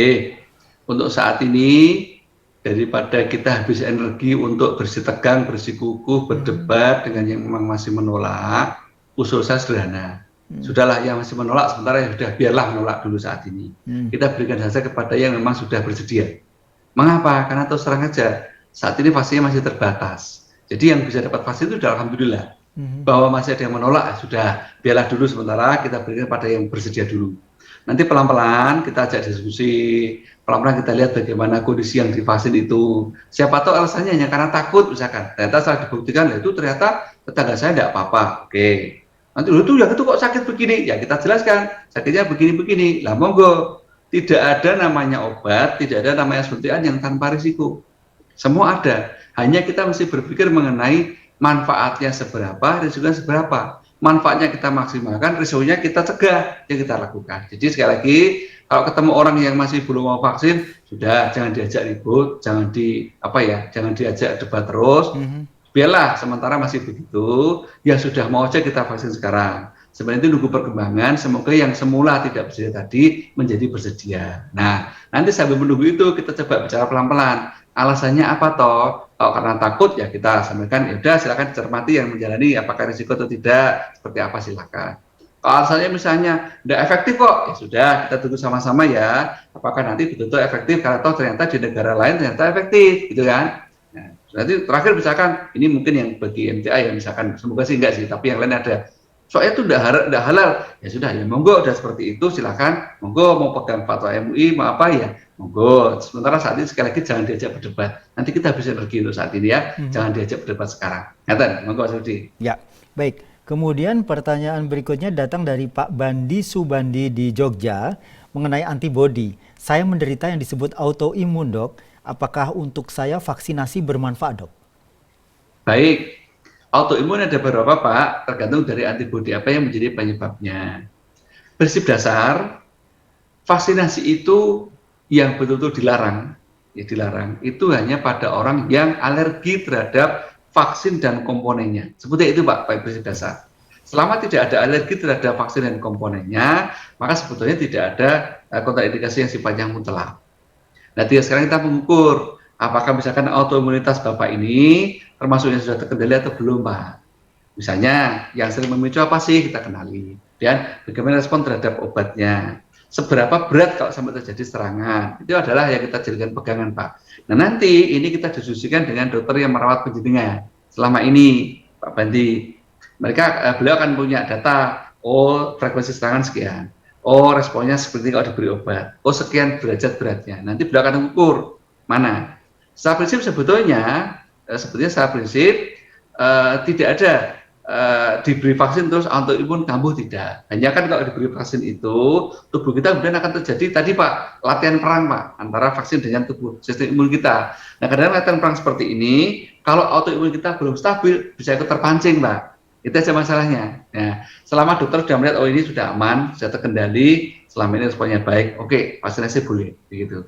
untuk saat ini daripada kita habis energi untuk bersitegang, bersikukuh, berdebat dengan yang memang masih menolak, usul saya sederhana. Sudahlah yang masih menolak, sementara ya sudah biarlah menolak dulu saat ini. Kita berikan saja kepada yang memang sudah bersedia. Mengapa? Karena terus terang aja, saat ini vaksinnya masih terbatas. Jadi yang bisa dapat vaksin itu sudah alhamdulillah. Bahwa masih ada yang menolak, sudah biarlah dulu sementara kita berikan pada yang bersedia dulu. Nanti pelan-pelan kita ajak diskusi, pelan-pelan kita lihat bagaimana kondisi yang divaksin itu. Siapa tahu alasannya hanya karena takut misalkan. Ternyata setelah dibuktikan, itu ternyata tetangga saya tidak apa-apa. Oke. Nanti itu yang itu kok sakit begini? Ya kita jelaskan, sakitnya begini-begini. Lah monggo, tidak ada namanya obat, tidak ada namanya suntikan yang tanpa risiko. Semua ada. Hanya kita mesti berpikir mengenai manfaatnya seberapa, risikonya seberapa. Manfaatnya kita maksimalkan, risikonya kita cegah, yang kita lakukan. Jadi sekali lagi, kalau ketemu orang yang masih belum mau vaksin, sudah jangan diajak ribut, jangan diajak debat terus. Biarlah sementara masih begitu, yang sudah mau aja kita vaksin sekarang. Sebenarnya itu nunggu perkembangan, semoga yang semula tidak bersedia tadi menjadi bersedia. Nah, nanti sambil menunggu itu kita coba bicara pelan-pelan. Alasannya apa toh? Kalau karena takut ya kita sampaikan, ya udah silakan cermati yang menjalani apakah risiko atau tidak, seperti apa silakan. Kalau alasannya misalnya tidak efektif kok, ya sudah kita tunggu sama-sama ya, apakah nanti betul-betul efektif karena toh ternyata di negara lain ternyata efektif, gitu kan? Nah, nanti terakhir misalkan ini mungkin yang bagi MTA ya misalkan, semoga sih enggak sih, tapi yang lain ada. Soalnya itu udah halal, ya sudah ya monggo udah seperti itu silakan, monggo mau pegang fatwa MUI mau apa ya, monggo. Sementara saat ini sekali lagi jangan diajak berdebat. Nanti kita bisa energi untuk saat ini ya, jangan diajak berdebat sekarang. Ngaten, monggo Mas Rudi. Ya, baik. Kemudian pertanyaan berikutnya datang dari Pak Bandi Subandi di Jogja mengenai antibodi. Saya menderita yang disebut autoimun, Dok. Apakah untuk saya vaksinasi bermanfaat, Dok? Baik. Autoimun ada beberapa Pak, tergantung dari antibodi apa yang menjadi penyebabnya. Prinsip dasar, vaksinasi itu yang betul-betul dilarang, itu hanya pada orang yang alergi terhadap vaksin dan komponennya. Seperti itu Pak, prinsip dasar. Selama tidak ada alergi terhadap vaksin dan komponennya, maka sebetulnya tidak ada kontraindikasi yang sifatnya mutlak. Nah, sekarang kita mengukur apakah misalkan autoimunitas Bapak ini termasuk yang sudah terkendali atau belum, Pak. Misalnya, yang sering memicu apa sih kita kenali. Dan bagaimana respon terhadap obatnya. Seberapa berat kalau sampai terjadi serangan. Itu adalah yang kita jadikan pegangan, Pak. Nah, nanti ini kita diskusikan dengan dokter yang merawat penjenengan. Selama ini, Pak Bandi, beliau akan punya data, oh frekuensi serangan sekian. Oh responnya seperti kalau diberi obat. Oh sekian derajat beratnya. Nanti beliau akan ukur mana. Secara prinsip sebetulnya secara prinsip tidak ada diberi vaksin terus autoimun kambuh, tidak. Hanya kan kalau diberi vaksin itu tubuh kita kemudian akan terjadi tadi Pak, latihan perang Pak antara vaksin dengan tubuh sistem imun kita. Nah kadang latihan perang seperti ini kalau autoimun kita belum stabil bisa ikut terpancing Pak. Itu aja masalahnya. Nah, selama dokter sudah melihat oh ini sudah aman, sudah terkendali, selama ini responnya baik, oke, vaksinasi boleh begitu.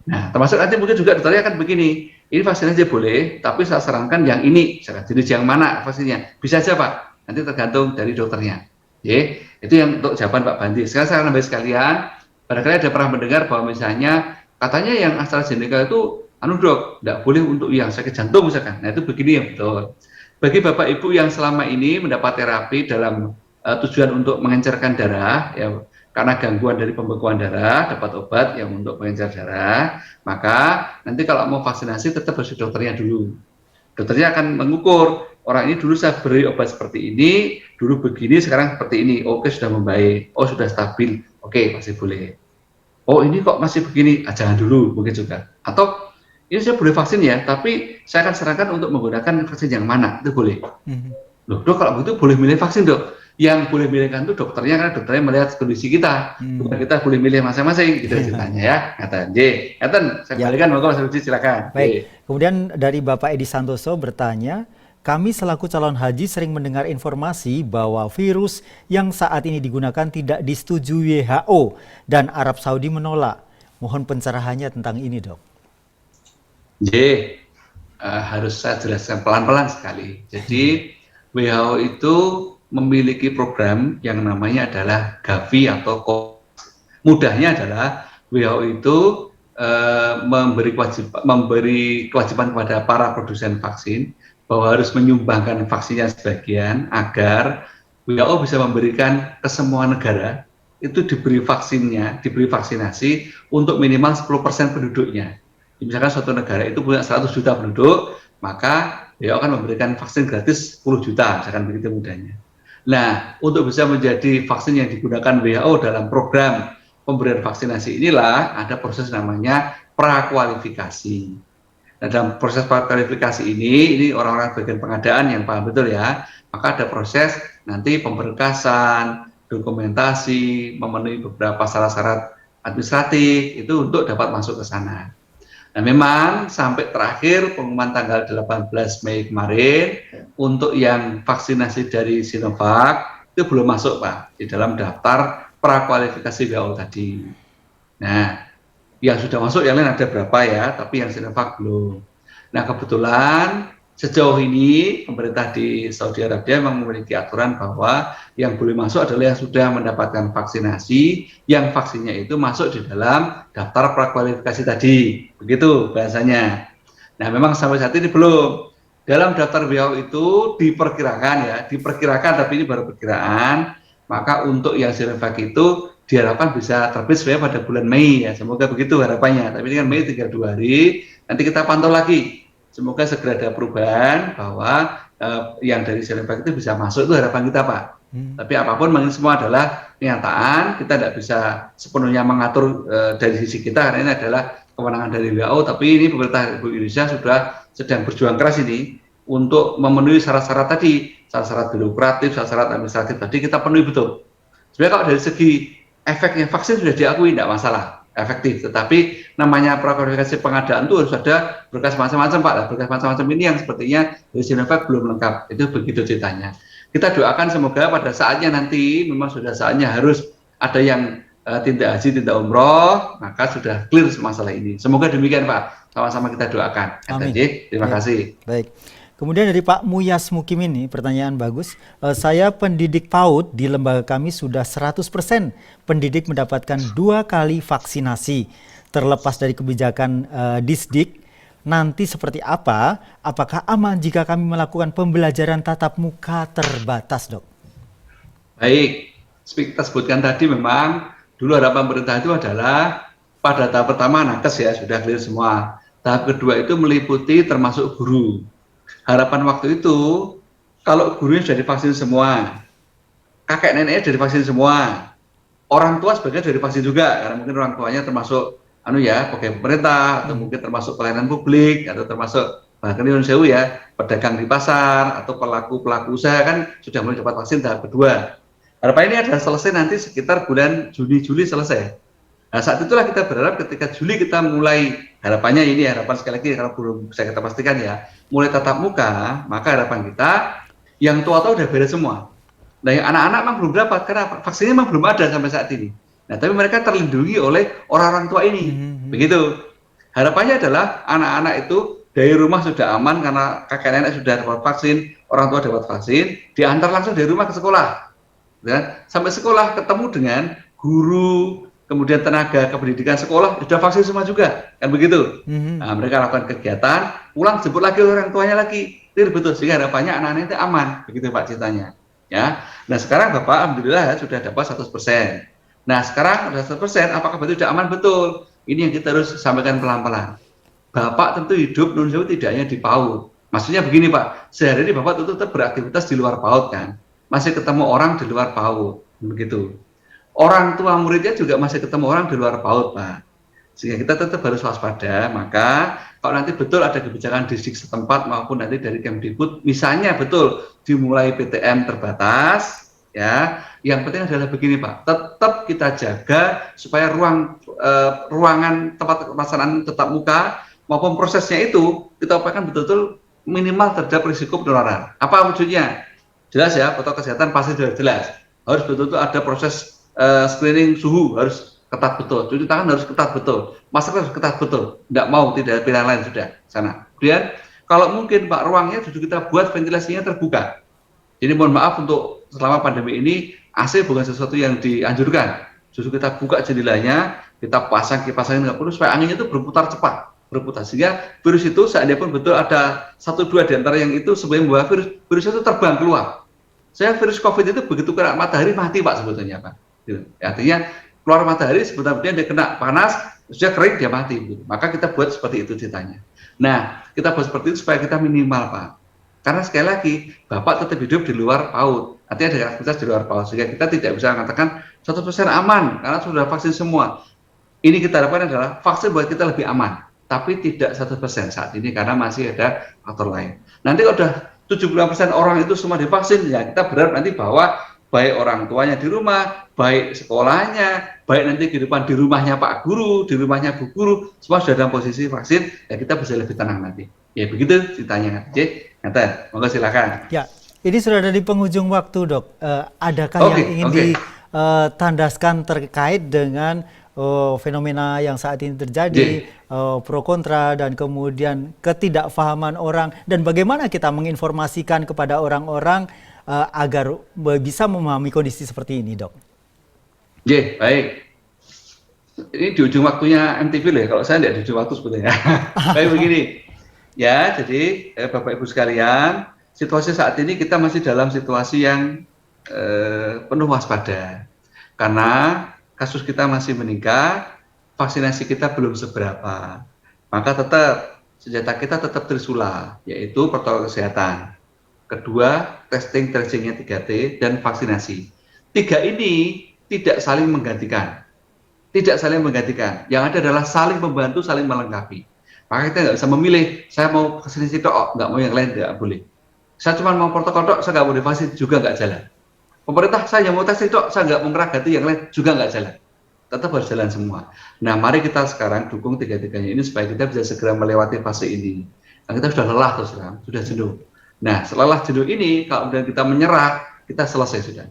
Nah, termasuk nanti mungkin juga dokternya akan begini, ini vaksinasi boleh, tapi saya sarankan yang ini, jenis yang mana vaksinnya, bisa aja Pak, nanti tergantung dari dokternya. Oke, itu yang untuk jawaban Pak Bandi. Sekarang saya nambah sekalian, barangkali ada pernah mendengar bahwa misalnya katanya yang AstraZeneca itu, dok, tidak boleh untuk yang sakit jantung misalkan. Nah itu begini yang betul. Bagi Bapak Ibu yang selama ini mendapat terapi dalam tujuan untuk mengencerkan darah, ya karena gangguan dari pembekuan darah, dapat obat yang untuk mengencer darah, maka nanti kalau mau vaksinasi tetap harus dokternya dulu. Dokternya akan mengukur, orang ini dulu saya beri obat seperti ini, dulu begini, sekarang seperti ini, oke sudah membaik, oh sudah stabil, oke masih boleh. Oh ini kok masih begini, jangan dulu, mungkin juga. Atau ini saya boleh vaksin ya, tapi saya akan sarankan untuk menggunakan vaksin yang mana, itu boleh. Loh dok, kalau begitu boleh milih vaksin dok. Yang boleh milihkan itu dokternya, karena dokternya melihat kondisi kita, bukan kita boleh milih masing-masing, gitu ceritanya ya. Ngaten, saya kembalikan, monggo Mas Rudi silakan. Baik, kemudian dari Bapak Edi Santoso bertanya, kami selaku calon haji sering mendengar informasi bahwa virus yang saat ini digunakan tidak disetujui WHO dan Arab Saudi menolak. Mohon pencerahannya tentang ini dok. Harus saya jelaskan pelan-pelan sekali. Jadi WHO itu memiliki program yang namanya adalah Gavi atau COVAX. Mudahnya adalah WHO itu memberi kewajiban kepada para produsen vaksin bahwa harus menyumbangkan vaksinnya sebagian agar WHO bisa memberikan ke semua negara itu diberi vaksinnya, diberi vaksinasi untuk minimal 10% penduduknya. Misalkan suatu negara itu punya 100 juta penduduk, maka WHO akan memberikan vaksin gratis 10 juta, misalkan begitu mudahnya. Nah, untuk bisa menjadi vaksin yang digunakan WHO dalam program pemberian vaksinasi inilah ada proses namanya prakualifikasi. Nah, dalam proses prakualifikasi ini orang-orang bagian pengadaan yang paham betul ya, maka ada proses nanti pemberkasan, dokumentasi, memenuhi beberapa syarat-syarat administratif itu untuk dapat masuk ke sana. Nah memang sampai terakhir pengumuman tanggal 18 Mei kemarin untuk yang vaksinasi dari Sinovac itu belum masuk Pak di dalam daftar prakualifikasi WHO tadi. Nah yang sudah masuk yang lain ada berapa ya, tapi yang Sinovac belum. Nah kebetulan sejauh ini pemerintah di Saudi Arabia memang memiliki aturan bahwa yang boleh masuk adalah yang sudah mendapatkan vaksinasi, yang vaksinnya itu masuk di dalam daftar prakualifikasi tadi, begitu bahasanya. Nah memang sampai saat ini belum. Dalam daftar WHO itu diperkirakan tapi ini baru perkiraan, maka untuk yang Sinovac itu diharapkan bisa terbit sebenarnya pada bulan Mei ya, semoga begitu harapannya. Tapi ini kan Mei tinggal 2 hari, nanti kita pantau lagi. Semoga segera ada perubahan bahwa yang dari Sinovac itu bisa masuk, itu harapan kita Pak. Tapi apapun ini semua adalah kenyataan, kita tidak bisa sepenuhnya mengatur dari sisi kita karena ini adalah kewenangan dari WHO, tapi ini pemerintah Republik Indonesia sudah sedang berjuang keras ini untuk memenuhi syarat-syarat tadi, syarat-syarat birokratif, syarat-syarat administratif tadi kita penuhi betul. Sebenarnya kalau dari segi efeknya vaksin sudah diakui, tidak masalah, efektif. Tetapi namanya prakualifikasi pengadaan itu harus ada berkas macam-macam Pak. Berkas macam-macam ini yang sepertinya dari Sinovac belum lengkap. Itu begitu ceritanya. Kita doakan semoga pada saatnya nanti memang sudah saatnya harus ada yang tindak haji, tindak umroh, maka sudah clear masalah ini. Semoga demikian Pak. Sama-sama kita doakan. Amin. Terima kasih. Baik. Kemudian dari Pak Muyas Mukim ini, pertanyaan bagus. Saya pendidik PAUD di lembaga kami sudah 100% pendidik mendapatkan 2 kali vaksinasi. Terlepas dari kebijakan Disdik, nanti seperti apa? Apakah aman jika kami melakukan pembelajaran tatap muka terbatas, Dok? Baik, kita sebutkan tadi memang dulu harapan pemerintah itu adalah pada tahap pertama nakes ya, sudah clear semua. Tahap kedua itu meliputi termasuk guru. Harapan waktu itu, kalau gurunya sudah divaksin semua, kakek neneknya sudah divaksin semua, orang tua sebagian sudah divaksin juga, karena mungkin orang tuanya termasuk pegawai pemerintah, atau mungkin termasuk pelayanan publik, atau termasuk Bahkan di Sewu ya, pedagang di pasar atau pelaku-pelaku usaha kan sudah mulai dapat vaksin tahap kedua. Harapan ini adalah selesai nanti sekitar bulan Juni-Juli selesai. Nah, saat itulah kita berharap ketika Juli kita mulai, harapannya ini harapan sekali lagi kalau belum bisa kita pastikan ya, mulai tatap muka, maka harapan kita yang tua-tua udah beres semua. Nah, yang anak-anak memang belum dapat karena vaksinnya memang belum ada sampai saat ini. Nah, tapi mereka terlindungi oleh orang-orang tua ini. Begitu. Harapannya adalah anak-anak itu dari rumah sudah aman karena kakek nenek sudah dapat vaksin, orang tua dapat vaksin, diantar langsung dari rumah ke sekolah. Dan sampai sekolah ketemu dengan guru, kemudian tenaga kependidikan sekolah sudah vaksin semua juga, kan begitu. Nah, mereka lakukan kegiatan, pulang jemput lagi orang tuanya lagi, itu betul sehingga harapannya anak-anak itu aman, begitu Pak ceritanya. Ya, nah sekarang Bapak alhamdulillah sudah dapat 100%. Nah sekarang sudah 100%, apakah betul sudah aman? Betul. Ini yang kita harus sampaikan pelan-pelan. Bapak tentu hidup non sewu tidak hanya di PAUD. Maksudnya begini Pak, sehari ini Bapak tentu tetap beraktivitas di luar PAUD kan, masih ketemu orang di luar PAUD, begitu. Orang tua muridnya juga masih ketemu orang di luar PAUD Pak. Sehingga kita tetap harus waspada. Maka kalau nanti betul ada kebijakan distrik setempat maupun nanti dari Kemdikbud, misalnya betul dimulai PTM terbatas, ya. Yang penting adalah begini Pak, tetap kita jaga supaya ruangan tempat pelaksanaan tetap muka maupun prosesnya itu kita upayakan betul-betul minimal terhadap risiko penularan. Apa wujudnya? Jelas ya, protokol kesehatan pasti sudah jelas. Harus betul-betul ada proses screening suhu, harus ketat betul, cuci tangan harus ketat betul, masker harus ketat betul, tidak mau tidak ada pilihan lain sudah sana. Kemudian kalau mungkin Pak ruangnya justru kita buat ventilasinya terbuka. Jadi mohon maaf untuk selama pandemi ini AC bukan sesuatu yang dianjurkan. Justru kita buka jendelanya, kita pasang kipas angin nggak perlu supaya anginnya itu berputar cepat, berputar sehingga virus itu seandainya pun betul ada 1-2 di antara yang itu sebagai membawa virus itu terbang keluar. Saya virus COVID itu begitu kena matahari mati Pak sebetulnya Pak. Gitu. Artinya keluar matahari sebenarnya dia kena panas, sudah kering dia mati. Gitu. Maka kita buat seperti itu ceritanya. Nah, kita buat seperti itu supaya kita minimal Pak. Karena sekali lagi, Bapak tetap hidup di luar PAUD. Artinya ada aktivitas di luar PAUD. Sehingga kita tidak bisa mengatakan 100% aman, karena sudah vaksin semua. Ini kita harapkan adalah vaksin buat kita lebih aman. Tapi tidak 100% saat ini, karena masih ada faktor lain. Nanti kalau sudah 70% orang itu semua divaksin, ya kita berharap nanti bahwa baik orang tuanya di rumah, baik sekolahnya, baik nanti kehidupan di rumahnya Pak Guru, di rumahnya Bu Guru, semua sudah dalam posisi vaksin, ya kita bisa lebih tenang nanti. Ya begitu ceritanya, Ngata, monggo silakan. Ya, ini sudah ada di penghujung waktu Dok. Adakah yang ingin ditandaskan terkait dengan fenomena yang saat ini terjadi, pro kontra dan kemudian ketidakfahaman orang, dan bagaimana kita menginformasikan kepada orang-orang agar bisa memahami kondisi seperti ini Dok? Baik. Ini di ujung waktunya MTV loh ya, kalau saya tidak di ujung waktu sebetulnya. Baik begini. Ya, jadi Bapak Ibu sekalian, situasi saat ini kita masih dalam situasi yang penuh waspada. Karena kasus kita masih meningkat, vaksinasi kita belum seberapa. Maka tetap, senjata kita tetap trisula, yaitu protokol kesehatan. Kedua, testing, tracingnya 3T, dan vaksinasi. 3 ini tidak saling menggantikan. Tidak saling menggantikan. Yang ada adalah saling membantu, saling melengkapi. Maka kita nggak bisa memilih, saya mau vaksinasi tok, nggak mau yang lain, nggak boleh. Saya cuma mau protokol tok, saya nggak mau divaksin, juga nggak jalan. Pemerintah saya mau testing tok, saya nggak mau ngeragati yang lain, juga nggak jalan. Tetap harus jalan semua. Nah, mari kita sekarang dukung 3-3-nya ini supaya kita bisa segera melewati fase ini. Nah, kita sudah lelah terus sekarang, sudah jenuh. Nah, setelah jenuh ini, kalau kemudian kita menyerah, kita selesai sudah.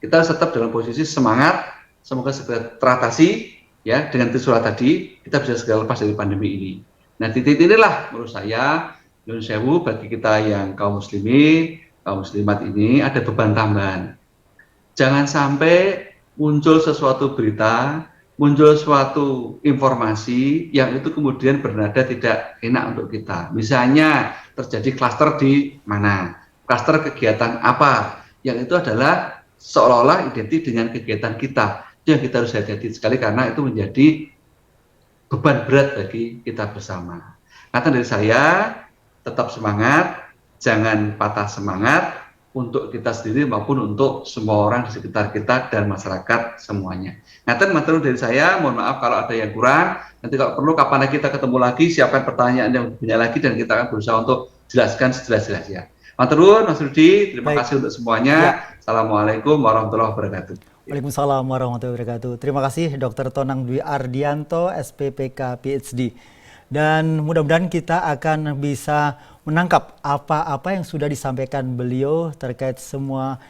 Kita harus tetap dalam posisi semangat, semoga segera teratasi, ya, dengan trisula tadi, kita bisa segera lepas dari pandemi ini. Nah, titik inilah menurut saya, Nyun Sewu bagi kita yang kaum muslimin, kaum muslimat ini ada beban tambahan. Jangan sampai muncul sesuatu berita, muncul suatu informasi yang itu kemudian bernada tidak enak untuk kita. Misalnya terjadi klaster di mana, klaster kegiatan apa, yang itu adalah seolah-olah identik dengan kegiatan kita. Itu yang kita harus hati-hati sekali karena itu menjadi beban berat bagi kita bersama. Kata dari saya, tetap semangat, jangan patah semangat untuk kita sendiri maupun untuk semua orang di sekitar kita dan masyarakat semuanya. Ngaten materi dari saya, mohon maaf kalau ada yang kurang. Nanti kalau perlu kapan lagi kita ketemu lagi, siapkan pertanyaan yang banyak lagi dan kita akan berusaha untuk jelaskan sejelas-jelasnya. Maturun Mas Rudi, terima kasih untuk semuanya. Ya. Assalamualaikum warahmatullahi wabarakatuh. Waalaikumsalam warahmatullahi wabarakatuh. Terima kasih Dr. Tonang Dwi Ardianto, SPPK PhD. Dan mudah-mudahan kita akan bisa menangkap apa-apa yang sudah disampaikan beliau terkait semua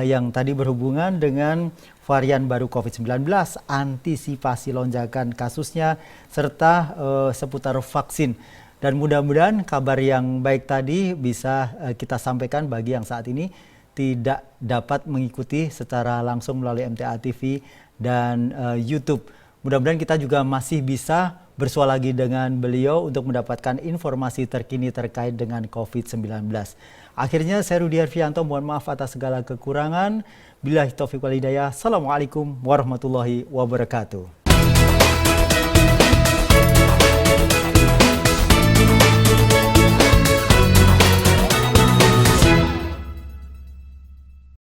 yang tadi berhubungan dengan varian baru COVID-19, antisipasi lonjakan kasusnya, serta seputar vaksin. Dan mudah-mudahan kabar yang baik tadi bisa kita sampaikan bagi yang saat ini tidak dapat mengikuti secara langsung melalui MTA TV dan YouTube. Mudah-mudahan kita juga masih bisa bersua lagi dengan beliau untuk mendapatkan informasi terkini terkait dengan COVID-19. Akhirnya saya Rudi Arfianto, mohon maaf atas segala kekurangan. Billahi taufiq wal hidayah. Assalamualaikum warahmatullahi wabarakatuh.